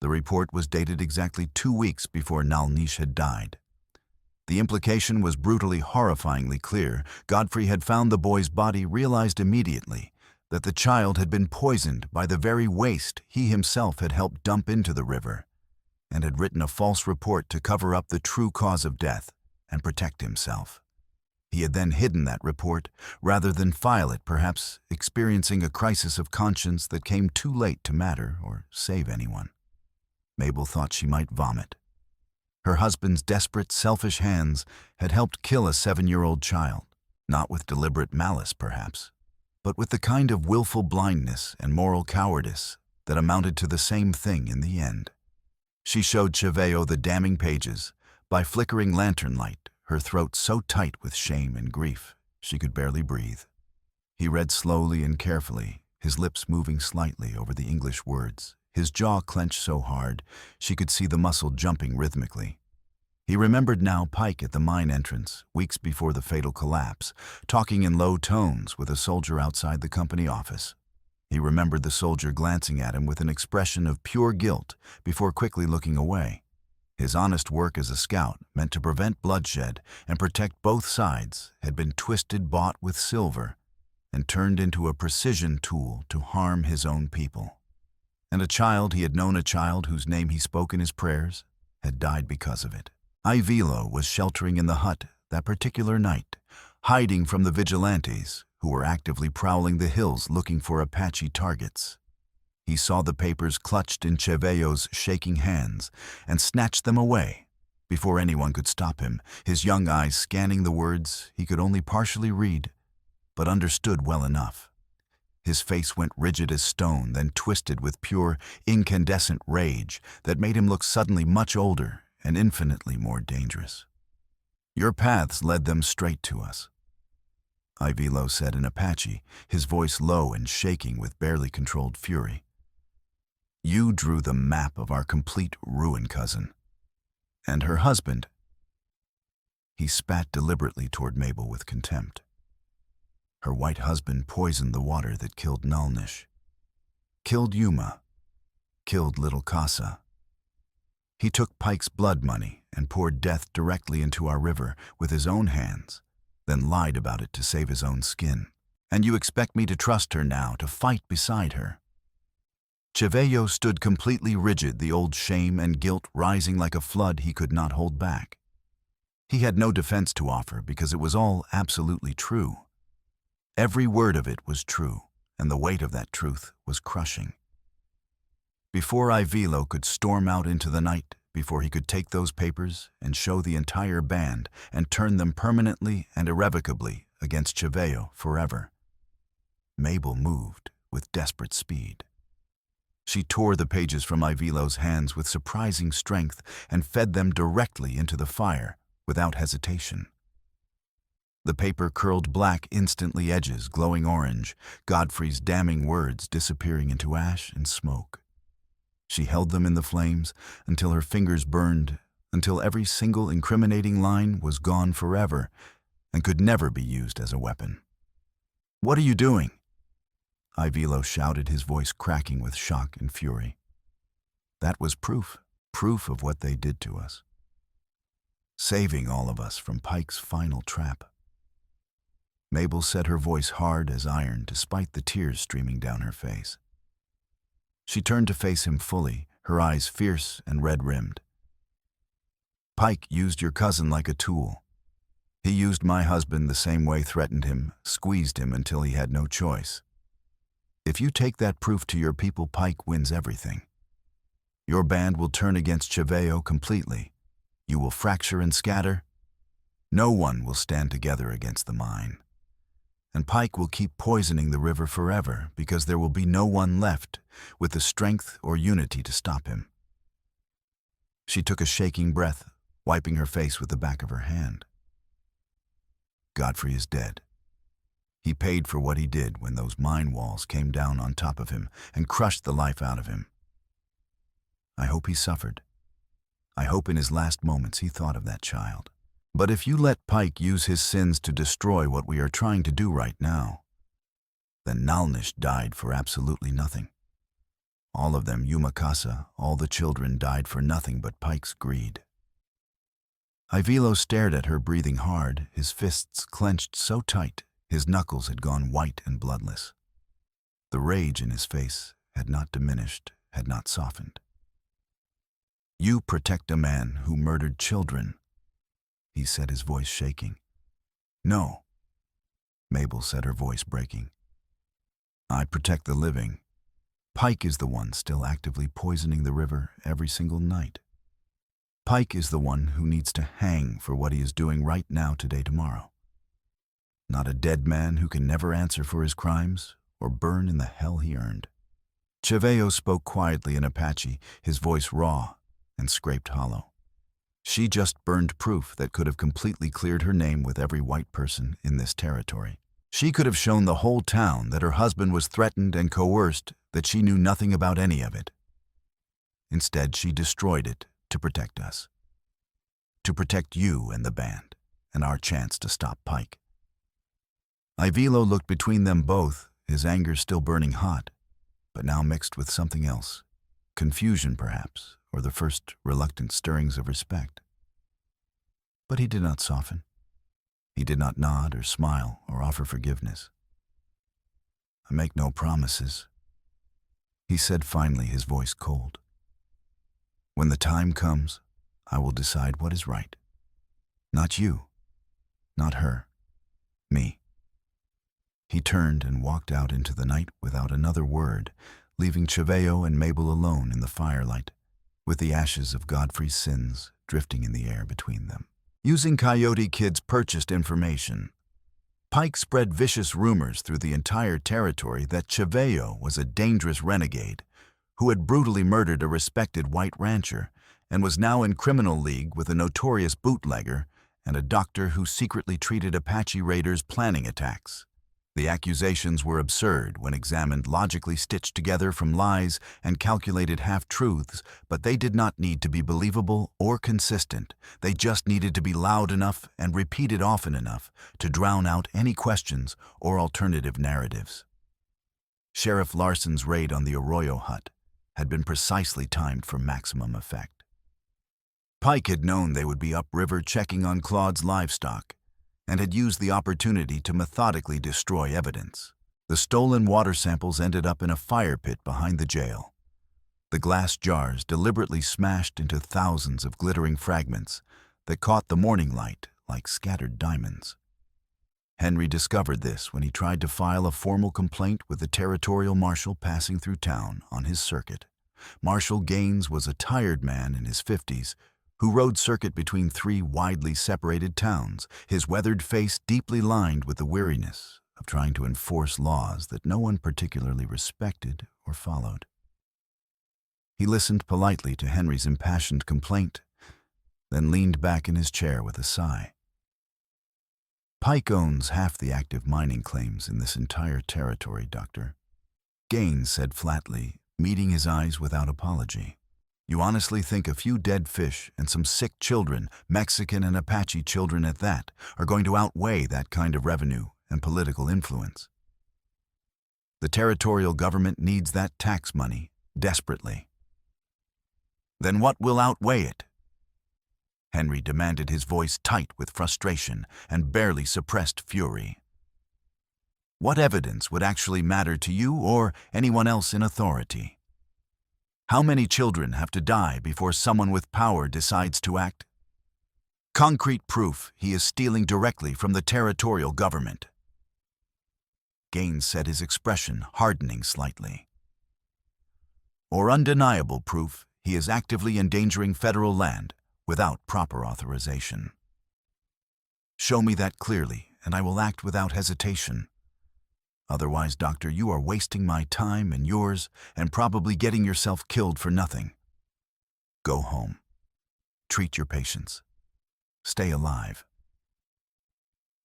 The report was dated exactly 2 weeks before Nalnish had died. The implication was brutally, horrifyingly clear. Godfrey had found the boy's body, realized immediately that the child had been poisoned by the very waste he himself had helped dump into the river, and had written a false report to cover up the true cause of death and protect himself. He had then hidden that report rather than file it, perhaps experiencing a crisis of conscience that came too late to matter or save anyone. Mabel thought she might vomit. Her husband's desperate, selfish hands had helped kill a 7-year-old child, not with deliberate malice perhaps, but with the kind of willful blindness and moral cowardice that amounted to the same thing in the end. She showed Chevello the damning pages by flickering lantern light, her throat so tight with shame and grief she could barely breathe. He read slowly and carefully, his lips moving slightly over the English words, his jaw clenched so hard she could see the muscle jumping rhythmically. He remembered now Pike at the mine entrance, weeks before the fatal collapse, talking in low tones with a soldier outside the company office. He remembered the soldier glancing at him with an expression of pure guilt before quickly looking away. His honest work as a scout, meant to prevent bloodshed and protect both sides, had been bought with silver, and turned into a precision tool to harm his own people. And he had known a child whose name he spoke in his prayers, had died because of it. Ivilo was sheltering in the hut that particular night, hiding from the vigilantes who were actively prowling the hills looking for Apache targets. He saw the papers clutched in Chevello's shaking hands and snatched them away before anyone could stop him, his young eyes scanning the words he could only partially read, but understood well enough. His face went rigid as stone, then twisted with pure, incandescent rage that made him look suddenly much older and infinitely more dangerous. "Your paths led them straight to us," Ivilo said in Apache, his voice low and shaking with barely controlled fury. "You drew the map of our complete ruin, cousin. And her husband." He spat deliberately toward Mabel with contempt. "Her white husband poisoned the water that killed Nalnish, killed Yuma, killed little Casa. He took Pike's blood money and poured death directly into our river with his own hands, then lied about it to save his own skin. And you expect me to trust her now, to fight beside her?" Chevello stood completely rigid, the old shame and guilt rising like a flood he could not hold back. He had no defense to offer because it was all absolutely true. Every word of it was true, and the weight of that truth was crushing. Before Ivilo could storm out into the night, before he could take those papers and show the entire band and turn them permanently and irrevocably against Chevello forever, Mabel moved with desperate speed. She tore the pages from Ivilo's hands with surprising strength and fed them directly into the fire without hesitation. The paper curled black, instantly edges glowing orange, Godfrey's damning words disappearing into ash and smoke. She held them in the flames until her fingers burned, until every single incriminating line was gone forever and could never be used as a weapon. "What are you doing?" Ivilo shouted, his voice cracking with shock and fury. That was proof of what they did to us. Saving all of us from Pike's final trap. Mabel said, her voice hard as iron despite the tears streaming down her face. She turned to face him fully, her eyes fierce and red-rimmed. "Pike used your cousin like a tool. He used my husband the same way, threatened him, squeezed him until he had no choice. If you take that proof to your people, Pike wins everything. Your band will turn against Chevello completely. You will fracture and scatter. No one will stand together against the mine. And Pike will keep poisoning the river forever because there will be no one left with the strength or unity to stop him." She took a shaking breath, wiping her face with the back of her hand. "Godfrey is dead. He paid for what he did when those mine walls came down on top of him and crushed the life out of him. I hope he suffered. I hope in his last moments he thought of that child. But if you let Pike use his sins to destroy what we are trying to do right now, then Nalnish died for absolutely nothing. All of them, Yumakasa, all the children died for nothing but Pike's greed." Ivilo stared at her, breathing hard, his fists clenched so tight his knuckles had gone white and bloodless. The rage in his face had not diminished, had not softened. "You protect a man who murdered children," he said, his voice shaking. "No," Mabel said, her voice breaking. "I protect the living. Pike is the one still actively poisoning the river every single night. Pike is the one who needs to hang for what he is doing right now, today, tomorrow. Not a dead man who can never answer for his crimes or burn in the hell he earned." Chevello spoke quietly in Apache, his voice raw and scraped hollow. She just burned proof that could have completely cleared her name with every white person in this territory. She could have shown the whole town that her husband was threatened and coerced, that she knew nothing about any of it. Instead, she destroyed it to protect us. To protect you and the band, and our chance to stop Pike. Ivilo looked between them both, his anger still burning hot, but now mixed with something else. Confusion, perhaps, or the first reluctant stirrings of respect. But he did not soften. He did not nod or smile or offer forgiveness. "I make no promises," he said finally, his voice cold. "When the time comes, I will decide what is right. Not you, not her, me." He turned and walked out into the night without another word, leaving Choveo and Mabel alone in the firelight, with the ashes of Godfrey's sins drifting in the air between them. Using Coyote Kid's purchased information, Pike spread vicious rumors through the entire territory that Choveo was a dangerous renegade who had brutally murdered a respected white rancher and was now in criminal league with a notorious bootlegger and a doctor who secretly treated Apache raiders planning attacks. The accusations were absurd when examined, logically stitched together from lies and calculated half-truths, but they did not need to be believable or consistent. They just needed to be loud enough and repeated often enough to drown out any questions or alternative narratives. Sheriff Larson's raid on the Arroyo hut had been precisely timed for maximum effect. Pike had known they would be upriver checking on Claude's livestock, and had used the opportunity to methodically destroy evidence. The stolen water samples ended up in a fire pit behind the jail. The glass jars deliberately smashed into thousands of glittering fragments that caught the morning light like scattered diamonds. Henry discovered this when he tried to file a formal complaint with the territorial marshal passing through town on his circuit. Marshal Gaines was a tired man in his 50s who rode circuit between three widely separated towns, his weathered face deeply lined with the weariness of trying to enforce laws that no one particularly respected or followed. He listened politely to Henry's impassioned complaint, then leaned back in his chair with a sigh. "Pike owns half the active mining claims in this entire territory, Doctor," Gaines said flatly, meeting his eyes without apology. "You honestly think a few dead fish and some sick children, Mexican and Apache children at that, are going to outweigh that kind of revenue and political influence? The territorial government needs that tax money desperately." "Then what will outweigh it?" Henry demanded, his voice tight with frustration and barely suppressed fury. "What evidence would actually matter to you or anyone else in authority? How many children have to die before someone with power decides to act? Concrete proof he is stealing directly from the territorial government." Gaines said, his expression hardening slightly. "Or undeniable proof he is actively endangering federal land without proper authorization. Show me that clearly, and I will act without hesitation. Otherwise, Doctor, you are wasting my time and yours and probably getting yourself killed for nothing. Go home. Treat your patients. Stay alive."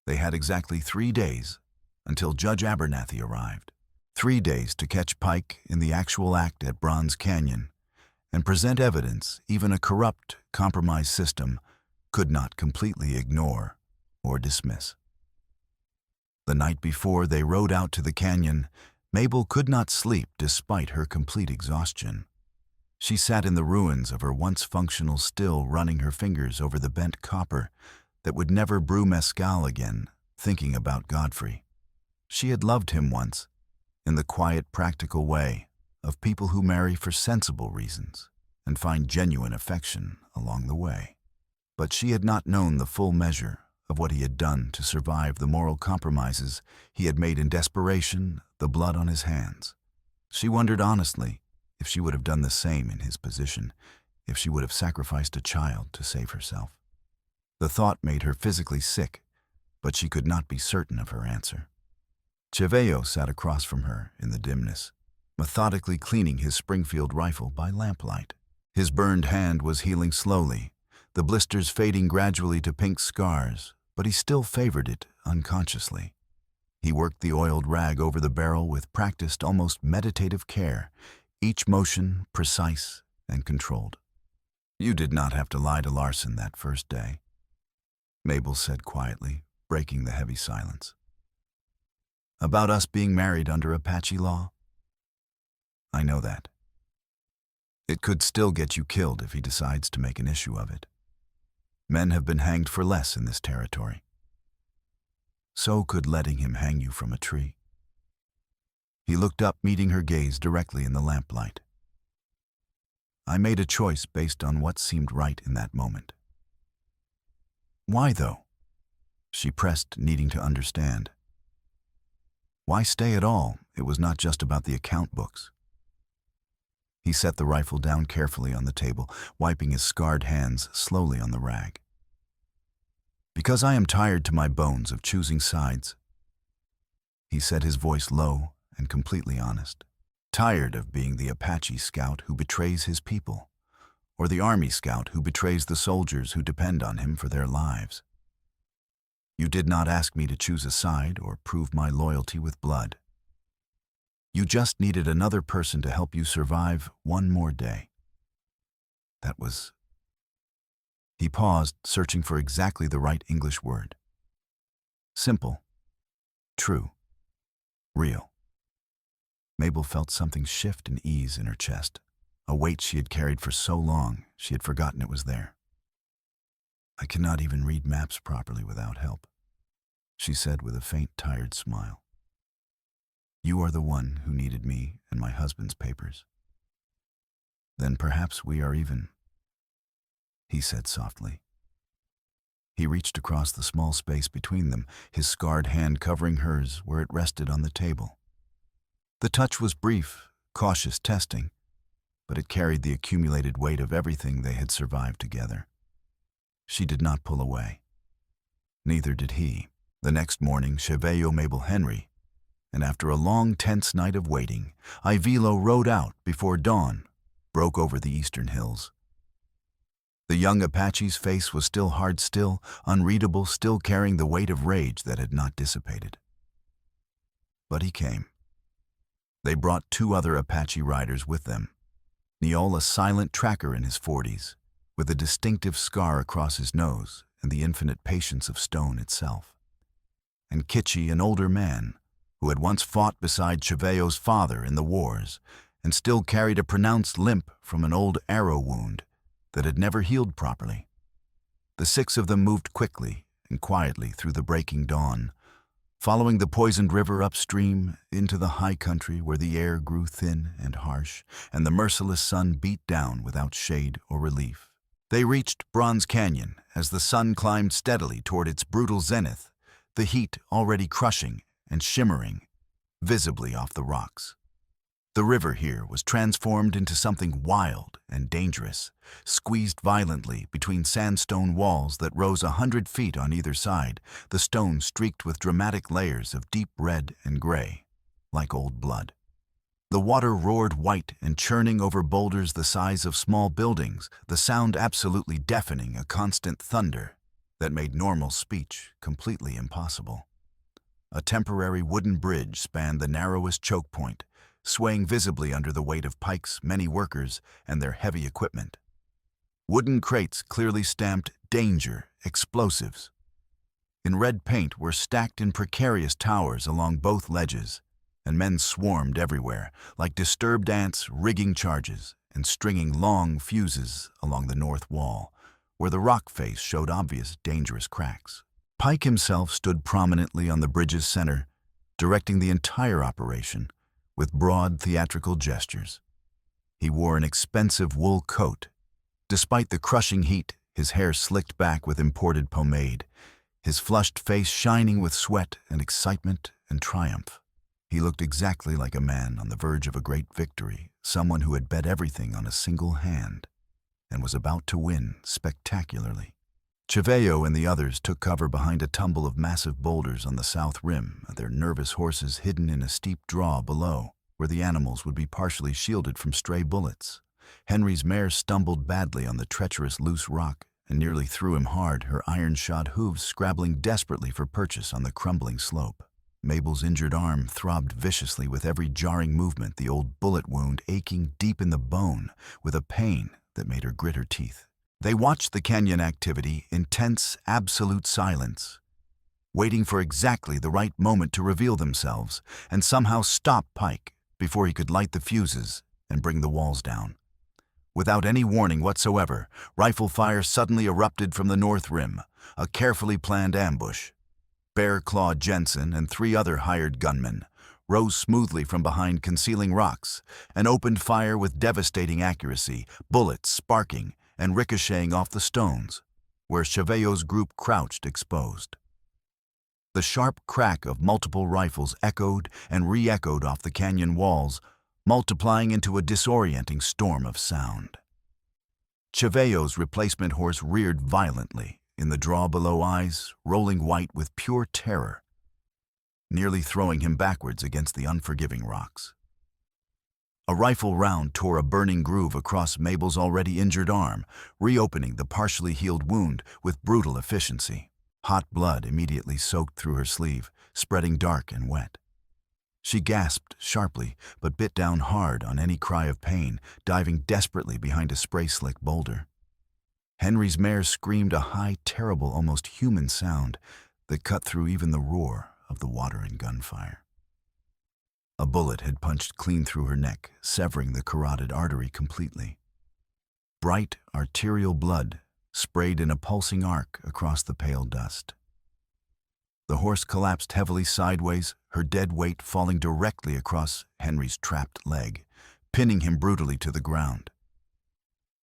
They had exactly 3 days until Judge Abernathy arrived. 3 days to catch Pike in the actual act at Bronze Canyon and present evidence even a corrupt, compromised system could not completely ignore or dismiss. The night before they rode out to the canyon, Mabel could not sleep despite her complete exhaustion. She sat in the ruins of her once functional still, running her fingers over the bent copper that would never brew mescal again, thinking about Godfrey. She had loved him once, in the quiet, practical way of people who marry for sensible reasons and find genuine affection along the way. But she had not known the full measure of what he had done to survive the moral compromises he had made in desperation, the blood on his hands. She wondered honestly if she would have done the same in his position, if she would have sacrificed a child to save herself. The thought made her physically sick, but she could not be certain of her answer. Choveo sat across from her in the dimness, methodically cleaning his Springfield rifle by lamplight. His burned hand was healing slowly, the blisters fading gradually to pink scars, but he still favored it unconsciously. He worked the oiled rag over the barrel with practiced, almost meditative care, each motion precise and controlled. "You did not have to lie to Larson that first day," Mabel said quietly, breaking the heavy silence. "About us being married under Apache law?" I know that. It could still get you killed if he decides to make an issue of it. Men have been hanged for less in this territory. So could letting him hang you from a tree. He looked up, meeting her gaze directly in the lamplight. I made a choice based on what seemed right in that moment. Why, though? She pressed, needing to understand. Why stay at all? It was not just about the account books. He set the rifle down carefully on the table, wiping his scarred hands slowly on the rag. Because I am tired to my bones of choosing sides. He said, his voice low and completely honest. Tired of being the Apache scout who betrays his people, or the army scout who betrays the soldiers who depend on him for their lives. You did not ask me to choose a side or prove my loyalty with blood. You just needed another person to help you survive one more day. That was... He paused, searching for exactly the right English word. Simple. True. Real. Mabel felt something shift and ease in her chest, a weight she had carried for so long she had forgotten it was there. I cannot even read maps properly without help, she said with a faint, tired smile. You are the one who needed me and my husband's papers. Then perhaps we are even, he said softly. He reached across the small space between them, his scarred hand covering hers where it rested on the table. The touch was brief, cautious testing, but it carried the accumulated weight of everything they had survived together. She did not pull away. Neither did he. The next morning, Chevalier Mabel Henry, and after a long, tense night of waiting, Ivilo rode out before dawn broke over the eastern hills. The young Apache's face was still hard, still unreadable, still carrying the weight of rage that had not dissipated. But he came. They brought 2 other Apache riders with them. Neol, a silent tracker in his 40s, with a distinctive scar across his nose and the infinite patience of stone itself. And Kitchi, an older man, who had once fought beside Cheveyo's father in the wars and still carried a pronounced limp from an old arrow wound that had never healed properly. The 6 of them moved quickly and quietly through the breaking dawn, following the poisoned river upstream into the high country where the air grew thin and harsh and the merciless sun beat down without shade or relief. They reached Bronze Canyon as the sun climbed steadily toward its brutal zenith, the heat already crushing and shimmering visibly off the rocks. The river here was transformed into something wild and dangerous, squeezed violently between sandstone walls that rose 100 feet on either side, the stone streaked with dramatic layers of deep red and gray, like old blood. The water roared white and churning over boulders the size of small buildings, the sound absolutely deafening, a constant thunder that made normal speech completely impossible. A temporary wooden bridge spanned the narrowest choke point, swaying visibly under the weight of Pike's many workers and their heavy equipment. Wooden crates clearly stamped "Danger, Explosives." In red paint were stacked in precarious towers along both ledges, and men swarmed everywhere, like disturbed ants rigging charges and stringing long fuses along the north wall, where the rock face showed obvious dangerous cracks. Pike himself stood prominently on the bridge's center, directing the entire operation with broad theatrical gestures. He wore an expensive wool coat. Despite the crushing heat, his hair slicked back with imported pomade, his flushed face shining with sweat and excitement and triumph. He looked exactly like a man on the verge of a great victory, someone who had bet everything on a single hand and was about to win spectacularly. Cheveyo and the others took cover behind a tumble of massive boulders on the south rim, their nervous horses hidden in a steep draw below, where the animals would be partially shielded from stray bullets. Henry's mare stumbled badly on the treacherous loose rock and nearly threw him hard, her iron-shod hooves scrabbling desperately for purchase on the crumbling slope. Mabel's injured arm throbbed viciously with every jarring movement, the old bullet wound aching deep in the bone with a pain that made her grit her teeth. They watched the canyon activity in tense, absolute silence, waiting for exactly the right moment to reveal themselves and somehow stop Pike before he could light the fuses and bring the walls down. Without any warning whatsoever, rifle fire suddenly erupted from the north rim, a carefully planned ambush. Bear-clawed Jensen and 3 other hired gunmen rose smoothly from behind concealing rocks and opened fire with devastating accuracy, bullets sparking and ricocheting off the stones, where Chevello's group crouched exposed. The sharp crack of multiple rifles echoed and re-echoed off the canyon walls, multiplying into a disorienting storm of sound. Chevello's replacement horse reared violently, in the draw below eyes rolling white with pure terror, nearly throwing him backwards against the unforgiving rocks. A rifle round tore a burning groove across Mabel's already injured arm, reopening the partially healed wound with brutal efficiency. Hot blood immediately soaked through her sleeve, spreading dark and wet. She gasped sharply, but bit down hard on any cry of pain, diving desperately behind a spray-slick boulder. Henry's mare screamed a high, terrible, almost human sound that cut through even the roar of the water and gunfire. A bullet had punched clean through her neck, severing the carotid artery completely. Bright, arterial blood sprayed in a pulsing arc across the pale dust. The horse collapsed heavily sideways, her dead weight falling directly across Henry's trapped leg, pinning him brutally to the ground.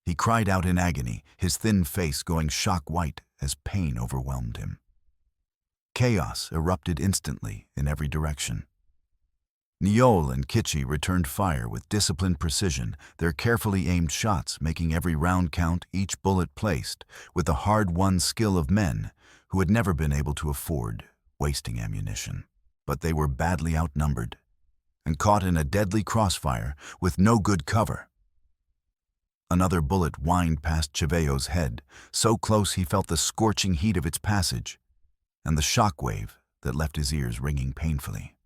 He cried out in agony, his thin face going shock-white as pain overwhelmed him. Chaos erupted instantly in every direction. Niol and Kitchi returned fire with disciplined precision, their carefully aimed shots making every round count, each bullet placed, with the hard-won skill of men who had never been able to afford wasting ammunition. But they were badly outnumbered and caught in a deadly crossfire with no good cover. Another bullet whined past Chevello's head, so close he felt the scorching heat of its passage and the shockwave that left his ears ringing painfully.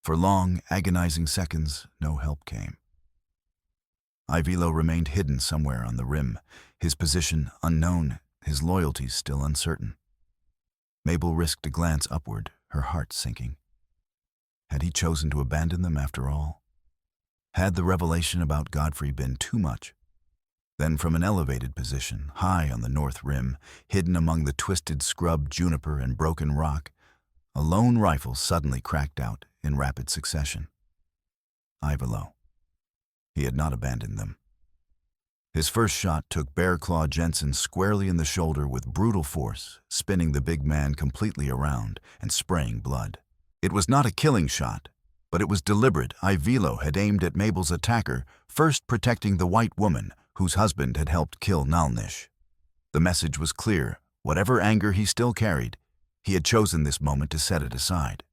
For long, agonizing seconds, no help came. Ivilo remained hidden somewhere on the rim, his position unknown, his loyalties still uncertain. Mabel risked a glance upward, her heart sinking. Had he chosen to abandon them after all? Had the revelation about Godfrey been too much? Then from an elevated position, high on the north rim, hidden among the twisted scrub, juniper, and broken rock, a lone rifle suddenly cracked out in rapid succession. Ivilo. He had not abandoned them. His first shot took Bear-Claw Jensen squarely in the shoulder with brutal force, spinning the big man completely around and spraying blood. It was not a killing shot, but it was deliberate. Ivilo had aimed at Mabel's attacker, first protecting the white woman whose husband had helped kill Nalnish. The message was clear. Whatever anger he still carried, he had chosen this moment to set it aside.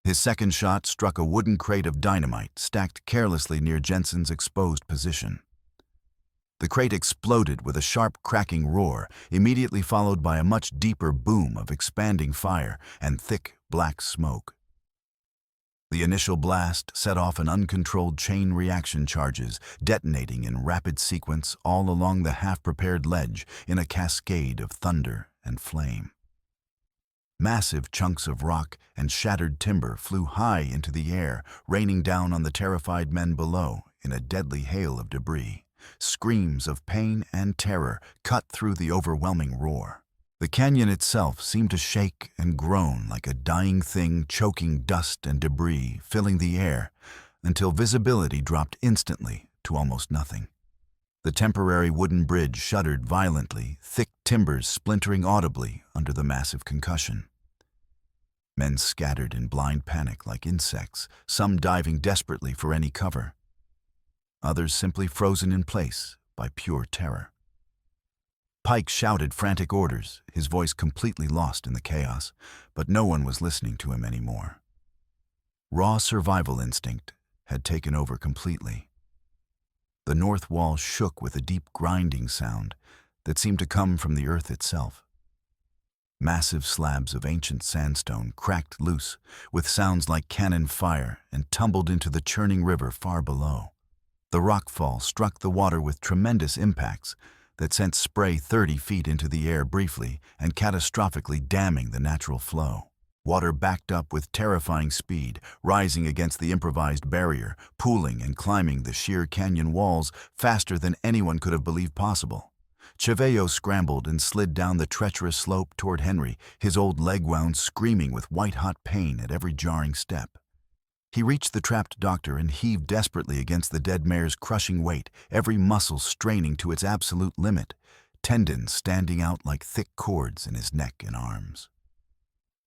His second shot struck a wooden crate of dynamite stacked carelessly near Jensen's exposed position. The crate exploded with a sharp cracking roar, immediately followed by a much deeper boom of expanding fire and thick black smoke. The initial blast set off an uncontrolled chain reaction charges, detonating in rapid sequence all along the half-prepared ledge in a cascade of thunder and flame. Massive chunks of rock and shattered timber flew high into the air, raining down on the terrified men below in a deadly hail of debris. Screams of pain and terror cut through the overwhelming roar. The canyon itself seemed to shake and groan like a dying thing, choking dust and debris, filling the air, until visibility dropped instantly to almost nothing. The temporary wooden bridge shuddered violently, thick timbers splintering audibly under the massive concussion. Men scattered in blind panic like insects, some diving desperately for any cover. Others simply frozen in place by pure terror. Pike shouted frantic orders, his voice completely lost in the chaos, but no one was listening to him anymore. Raw survival instinct had taken over completely. The north wall shook with a deep grinding sound that seemed to come from the earth itself. Massive slabs of ancient sandstone cracked loose with sounds like cannon fire and tumbled into the churning river far below. The rockfall struck the water with tremendous impacts that sent spray 30 feet into the air briefly and catastrophically damming the natural flow. Water backed up with terrifying speed, rising against the improvised barrier, pooling and climbing the sheer canyon walls faster than anyone could have believed possible. Choveo scrambled and slid down the treacherous slope toward Henry, his old leg wound screaming with white-hot pain at every jarring step. He reached the trapped doctor and heaved desperately against the dead mare's crushing weight, every muscle straining to its absolute limit, tendons standing out like thick cords in his neck and arms.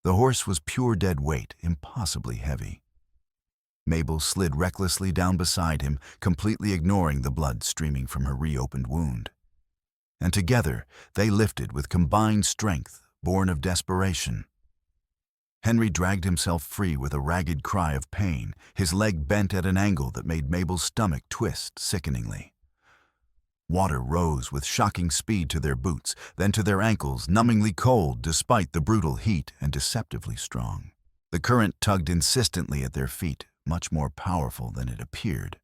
The horse was pure dead weight, impossibly heavy. Mabel slid recklessly down beside him, completely ignoring the blood streaming from her reopened wound. And together they lifted with combined strength, born of desperation. Henry dragged himself free with a ragged cry of pain, his leg bent at an angle that made Mabel's stomach twist sickeningly. Water rose with shocking speed to their boots, then to their ankles, numbingly cold despite the brutal heat and deceptively strong. The current tugged insistently at their feet, much more powerful than it appeared.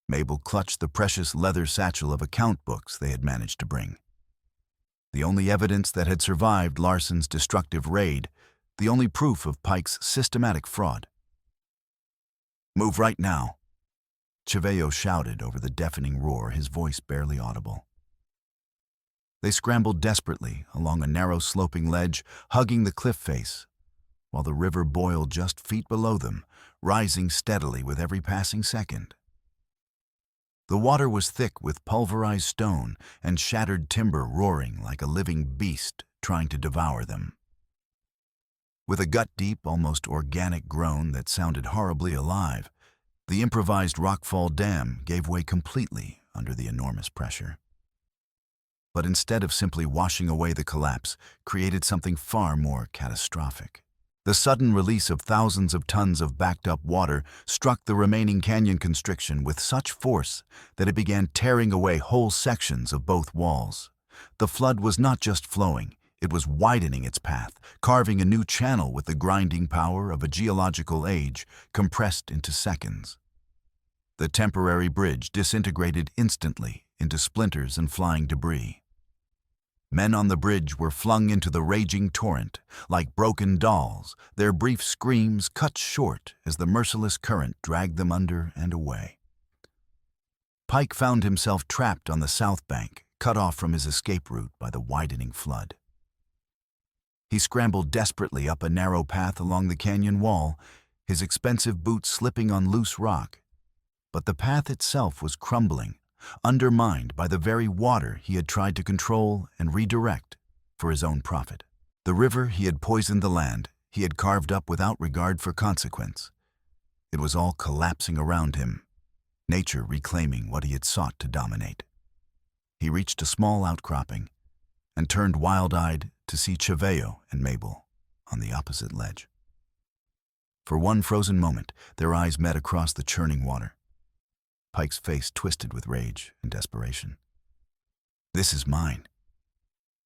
Mabel clutched the precious leather satchel of account books they had managed to bring. The only evidence that had survived Larson's destructive raid, the only proof of Pike's systematic fraud. "Move right now," Choveo shouted over the deafening roar, his voice barely audible. They scrambled desperately along a narrow sloping ledge, hugging the cliff face, while the river boiled just feet below them, rising steadily with every passing second. The water was thick with pulverized stone and shattered timber roaring like a living beast trying to devour them. With a gut-deep, almost organic groan that sounded horribly alive, the improvised rockfall dam gave way completely under the enormous pressure. But instead of simply washing away the collapse, created something far more catastrophic. The sudden release of thousands of tons of backed-up water struck the remaining canyon constriction with such force that it began tearing away whole sections of both walls. The flood was not just flowing, it was widening its path, carving a new channel with the grinding power of a geological age compressed into seconds. The temporary bridge disintegrated instantly into splinters and flying debris. Men on the bridge were flung into the raging torrent like broken dolls, their brief screams cut short as the merciless current dragged them under and away. Pike found himself trapped on the south bank, cut off from his escape route by the widening flood. He scrambled desperately up a narrow path along the canyon wall, his expensive boots slipping on loose rock. But the path itself was crumbling, undermined by the very water he had tried to control and redirect for his own profit. The river he had poisoned, the land he had carved up without regard for consequence. It was all collapsing around him, nature reclaiming what he had sought to dominate. He reached a small outcropping and turned wild-eyed to see Choveo and Mabel on the opposite ledge. For one frozen moment, their eyes met across the churning water. Pike's face twisted with rage and desperation. "This is mine,"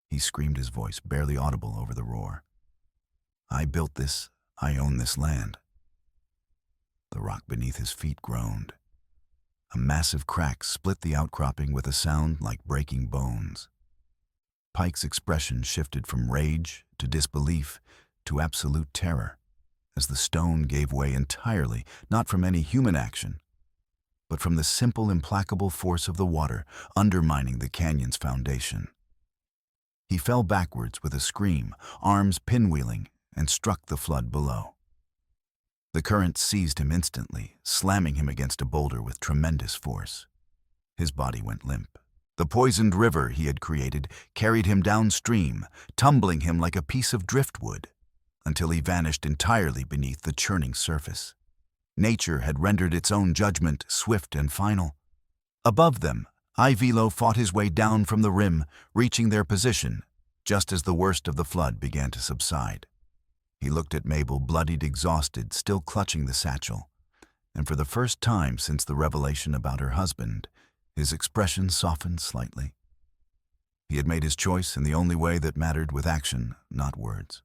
he screamed, his voice barely audible over the roar. "I built this, I own this land." The rock beneath his feet groaned. A massive crack split the outcropping with a sound like breaking bones. Pike's expression shifted from rage to disbelief to absolute terror as the stone gave way entirely, not from any human action, but from the simple, implacable force of the water undermining the canyon's foundation. He fell backwards with a scream, arms pinwheeling, and struck the flood below. The current seized him instantly, slamming him against a boulder with tremendous force. His body went limp. The poisoned river he had created carried him downstream, tumbling him like a piece of driftwood, until he vanished entirely beneath the churning surface. Nature had rendered its own judgment swift and final. Above them, Ivilo fought his way down from the rim, reaching their position just as the worst of the flood began to subside. He looked at Mabel, bloodied, exhausted, still clutching the satchel, and for the first time since the revelation about her husband, his expression softened slightly. He had made his choice in the only way that mattered, with action, not words.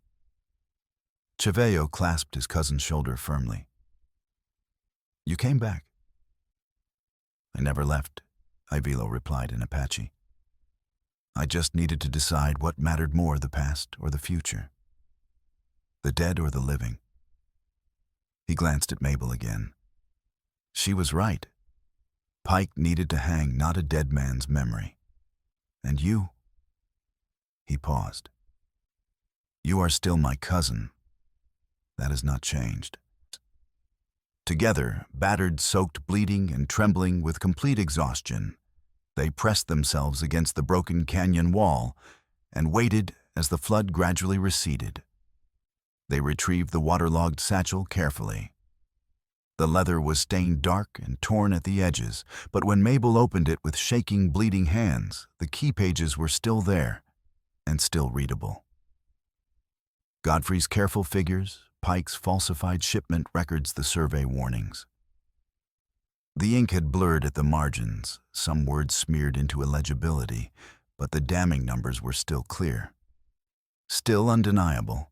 Choveo clasped his cousin's shoulder firmly. "You came back." "I never left," Ivilo replied in Apache. "I just needed to decide what mattered more, the past or the future." The dead or the living? He glanced at Mabel again. She was right. Pike needed to hang not a dead man's memory. And you? He paused. You are still my cousin. That has not changed. Together, battered, soaked, bleeding, and trembling with complete exhaustion, they pressed themselves against the broken canyon wall and waited as the flood gradually receded. They retrieved the waterlogged satchel carefully. The leather was stained dark and torn at the edges, but when Mabel opened it with shaking, bleeding hands, the key pages were still there and still readable. Godfrey's careful figures, Pike's falsified shipment records, the survey warnings. The ink had blurred at the margins, some words smeared into illegibility, but the damning numbers were still clear. Still undeniable.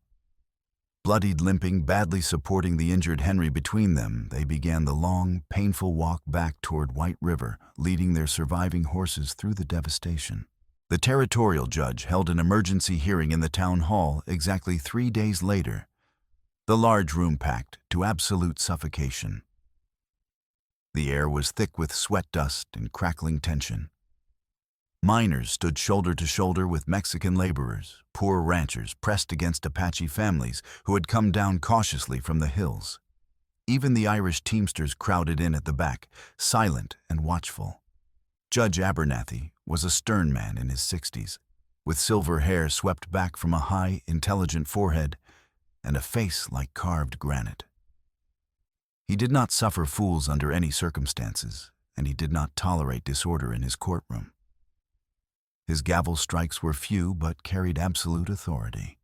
Bloodied, limping, badly supporting the injured Henry between them, they began the long, painful walk back toward White River, leading their surviving horses through the devastation. The territorial judge held an emergency hearing in the town hall exactly 3 days later, the large room packed to absolute suffocation. The air was thick with sweat dust and crackling tension. Miners stood shoulder to shoulder with Mexican laborers, poor ranchers pressed against Apache families who had come down cautiously from the hills. Even the Irish teamsters crowded in at the back, silent and watchful. Judge Abernathy was a stern man in his 60s, with silver hair swept back from a high, intelligent forehead and a face like carved granite. He did not suffer fools under any circumstances, and he did not tolerate disorder in his courtroom. His gavel strikes were few but carried absolute authority.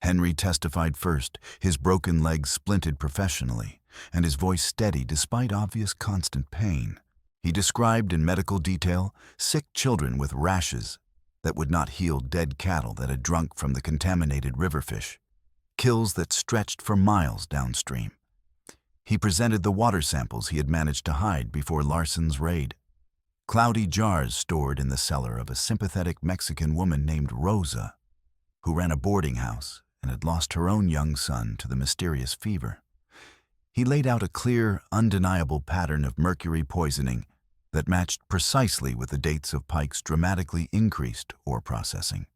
Henry testified first, his broken leg splinted professionally, and his voice steady despite obvious constant pain. He described in medical detail sick children with rashes that would not heal, dead cattle that had drunk from the contaminated river fish, kills that stretched for miles downstream. He presented the water samples he had managed to hide before Larson's raid. Cloudy jars stored in the cellar of a sympathetic Mexican woman named Rosa, who ran a boarding house and had lost her own young son to the mysterious fever. He laid out a clear, undeniable pattern of mercury poisoning that matched precisely with the dates of Pike's dramatically increased ore processing.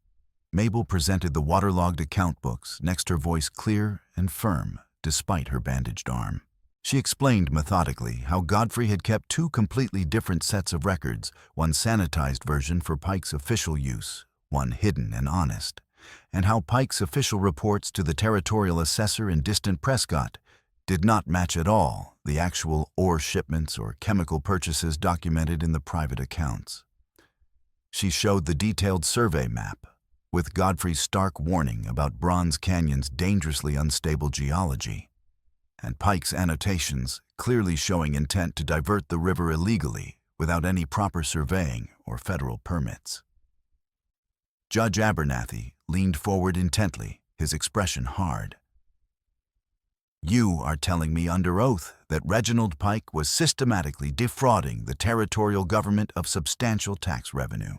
Mabel presented the waterlogged account books, next her voice clear and firm despite her bandaged arm. She explained methodically how Godfrey had kept 2 completely different sets of records, one sanitized version for Pike's official use, one hidden and honest, and how Pike's official reports to the territorial assessor in distant Prescott did not match at all the actual ore shipments or chemical purchases documented in the private accounts. She showed the detailed survey map, with Godfrey's stark warning about Bronze Canyon's dangerously unstable geology, and Pike's annotations clearly showing intent to divert the river illegally without any proper surveying or federal permits. Judge Abernathy leaned forward intently, his expression hard. You are telling me under oath that Reginald Pike was systematically defrauding the territorial government of substantial tax revenue.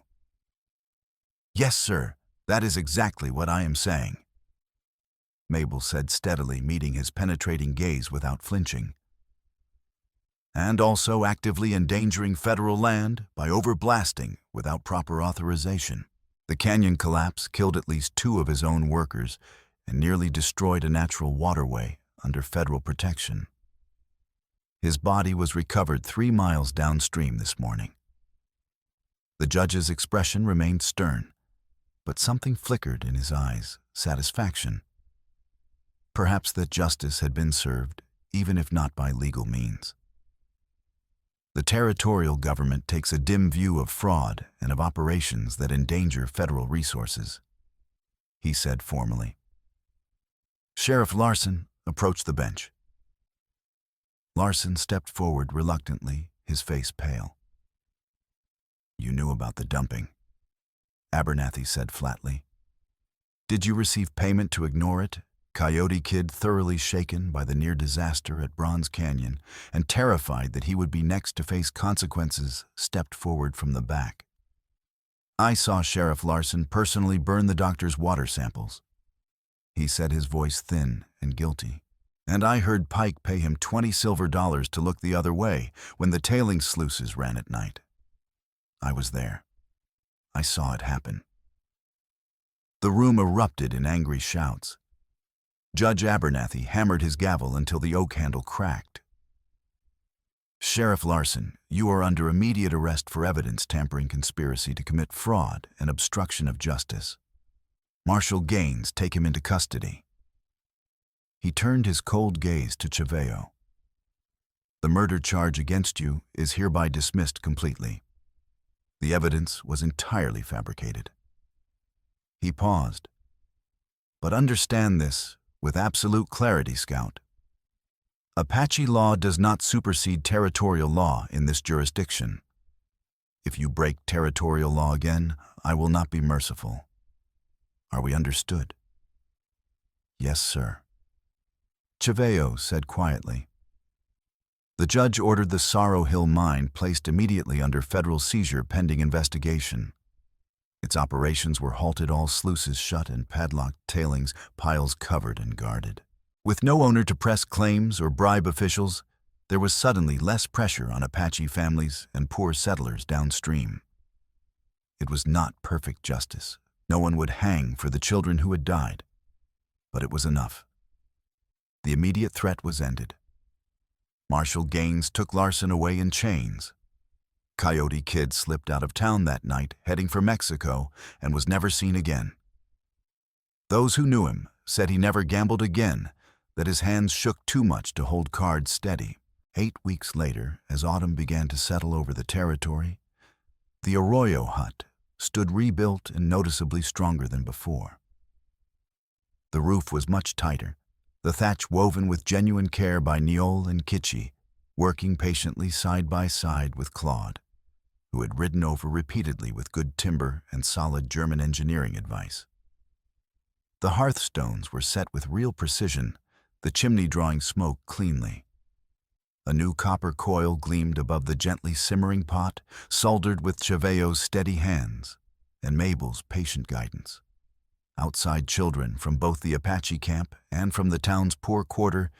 Yes, sir, that is exactly what I am saying, Mabel said steadily, meeting his penetrating gaze without flinching. And also actively endangering federal land by overblasting without proper authorization. The canyon collapse killed at least 2 of his own workers and nearly destroyed a natural waterway under federal protection. His body was recovered 3 miles downstream this morning. The judge's expression remained stern, but something flickered in his eyes, satisfaction. Perhaps that justice had been served, even if not by legal means. The territorial government takes a dim view of fraud and of operations that endanger federal resources, he said formally. Sheriff Larson approached the bench. Larson stepped forward reluctantly, his face pale. You knew about the dumping, Abernathy said flatly. Did you receive payment to ignore it? Coyote Kid, thoroughly shaken by the near disaster at Bronze Canyon and terrified that he would be next to face consequences, stepped forward from the back. I saw Sheriff Larson personally burn the doctor's water samples. he said, his voice thin and guilty. And I heard Pike pay him $20 silver to look the other way when the tailing sluices ran at night. I was there. I saw it happen. The room erupted in angry shouts. Judge Abernathy hammered his gavel until the oak handle cracked. Sheriff Larson, you are under immediate arrest for evidence tampering conspiracy to commit fraud and obstruction of justice. Marshal Gaines, take him into custody. He turned his cold gaze to Chaveo. The murder charge against you is hereby dismissed completely. The evidence was entirely fabricated. He paused. But understand this with absolute clarity, Scout. Apache law does not supersede territorial law in this jurisdiction. If you break territorial law again, I will not be merciful. Are we understood? Yes, sir. Chaveo said quietly. The judge ordered the Sorrow Hill mine placed immediately under federal seizure pending investigation. Its operations were halted, all sluices shut and padlocked, tailings piles covered and guarded. With no owner to press claims or bribe officials, there was suddenly less pressure on Apache families and poor settlers downstream. It was not perfect justice. No one would hang for the children who had died. But it was enough. The immediate threat was ended. Marshal Gaines took Larson away in chains. Coyote Kid slipped out of town that night, heading for Mexico, and was never seen again. Those who knew him said he never gambled again, that his hands shook too much to hold cards steady. 8 weeks later, as autumn began to settle over the territory, the Arroyo hut stood rebuilt and noticeably stronger than before. The roof was much tighter, the thatch woven with genuine care by Neol and Kitchi, working patiently side by side with Claude, who had ridden over repeatedly with good timber and solid German engineering advice. The hearthstones were set with real precision, the chimney drawing smoke cleanly. A new copper coil gleamed above the gently simmering pot, soldered with Chaveo's steady hands and Mabel's patient guidance. Outside children from both the Apache camp and from the town's poor quarter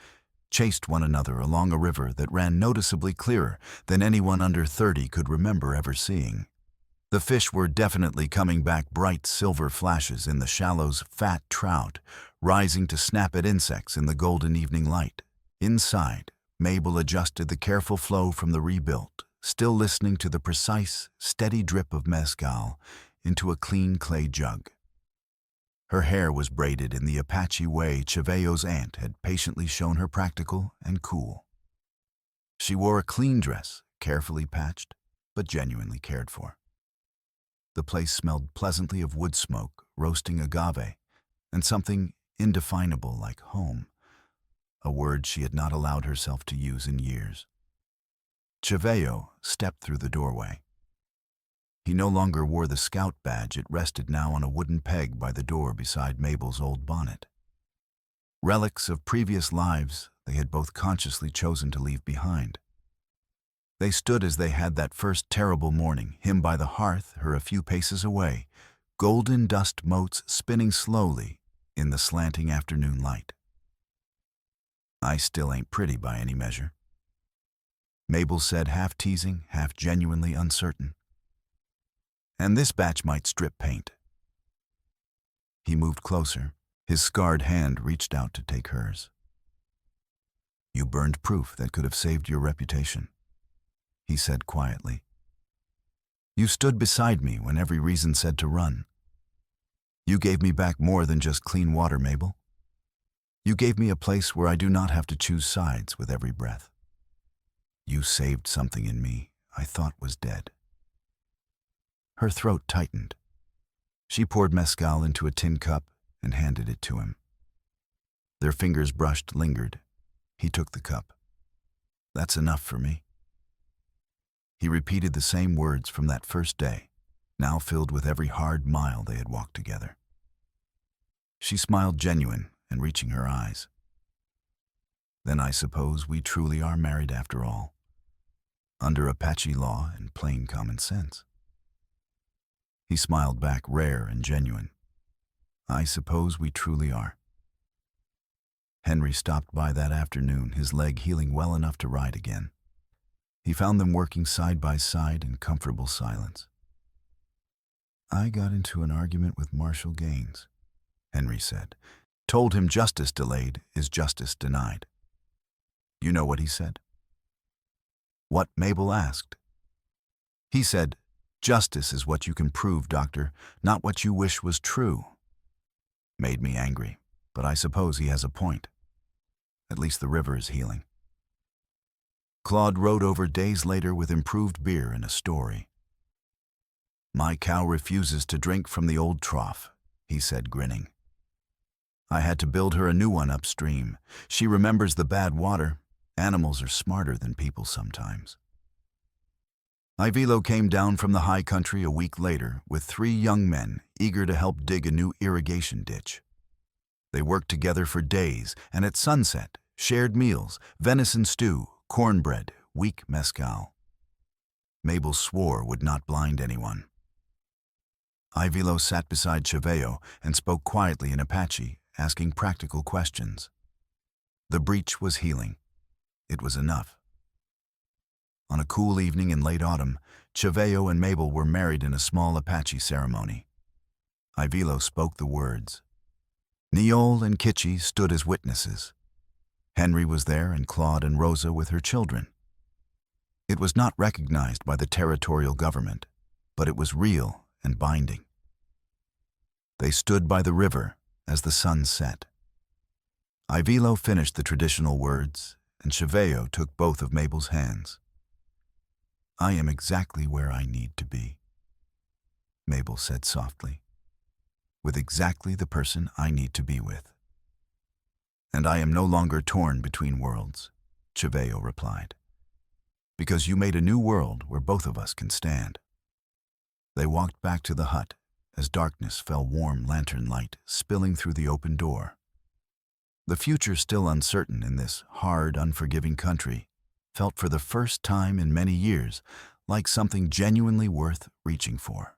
chased one another along a river that ran noticeably clearer than anyone under 30 could remember ever seeing. The fish were definitely coming back, bright silver flashes in the shallows, fat trout rising to snap at insects in the golden evening light. Inside, Mabel adjusted the careful flow from the rebuilt, still listening to the precise, steady drip of mescal into a clean clay jug. Her hair was braided in the Apache way Chaveo's aunt had patiently shown her, practical and cool. She wore a clean dress, carefully patched, but genuinely cared for. The place smelled pleasantly of wood smoke, roasting agave, and something indefinable like home, a word she had not allowed herself to use in years. Chaveo stepped through the doorway. He no longer wore the scout badge. It rested now on a wooden peg by the door beside Mabel's old bonnet. Relics of previous lives they had both consciously chosen to leave behind. They stood as they had that first terrible morning, him by the hearth, her a few paces away, golden dust motes spinning slowly in the slanting afternoon light. I still ain't pretty by any measure, Mabel said, half teasing, half genuinely uncertain. And this batch might strip paint. He moved closer. His scarred hand reached out to take hers. You burned proof that could have saved your reputation, he said quietly. You stood beside me when every reason said to run. You gave me back more than just clean water, Mabel. You gave me a place where I do not have to choose sides with every breath. You saved something in me I thought was dead. Her throat tightened. She poured mescal into a tin cup and handed it to him. Their fingers brushed, lingered. He took the cup. That's enough for me. He repeated the same words from that first day, now filled with every hard mile they had walked together. She smiled, genuine and reaching her eyes. Then I suppose we truly are married after all, under Apache law and plain common sense. He smiled back, rare and genuine. I suppose we truly are. Henry stopped by that afternoon, his leg healing well enough to ride again. He found them working side by side in comfortable silence. "I got into an argument with Marshal Gaines," Henry said. "Told him justice delayed is justice denied." "You know what he said?" "What?" Mabel asked. "He said, 'Justice is what you can prove, doctor, not what you wish was true.' Made me angry, but I suppose he has a point. At least the river is healing." Claude rode over days later with improved beer and a story. "My cow refuses to drink from the old trough," he said, grinning. "I had to build her a new one upstream. She remembers the bad water. Animals are smarter than people sometimes." Ivilo came down from the high country a week later with 3 young men eager to help dig a new irrigation ditch. They worked together for days, and at sunset, shared meals, venison stew, cornbread, weak mescal. Mabel swore would not blind anyone. Ivilo sat beside Chaveo and spoke quietly in Apache, asking practical questions. The breach was healing. It was enough. On a cool evening in late autumn, Chaveo and Mabel were married in a small Apache ceremony. Ivilo spoke the words. Niol and Kitchi stood as witnesses. Henry was there, and Claude and Rosa with her children. It was not recognized by the territorial government, but it was real and binding. They stood by the river as the sun set. Ivilo finished the traditional words, and Chaveo took both of Mabel's hands. "I am exactly where I need to be," Mabel said softly, "with exactly the person I need to be with." "And I am no longer torn between worlds," Chaveo replied, "because you made a new world where both of us can stand." They walked back to the hut as darkness fell warm lantern light spilling through the open door. The future, still uncertain in this hard, unforgiving country, felt for the first time in many years like something genuinely worth reaching for.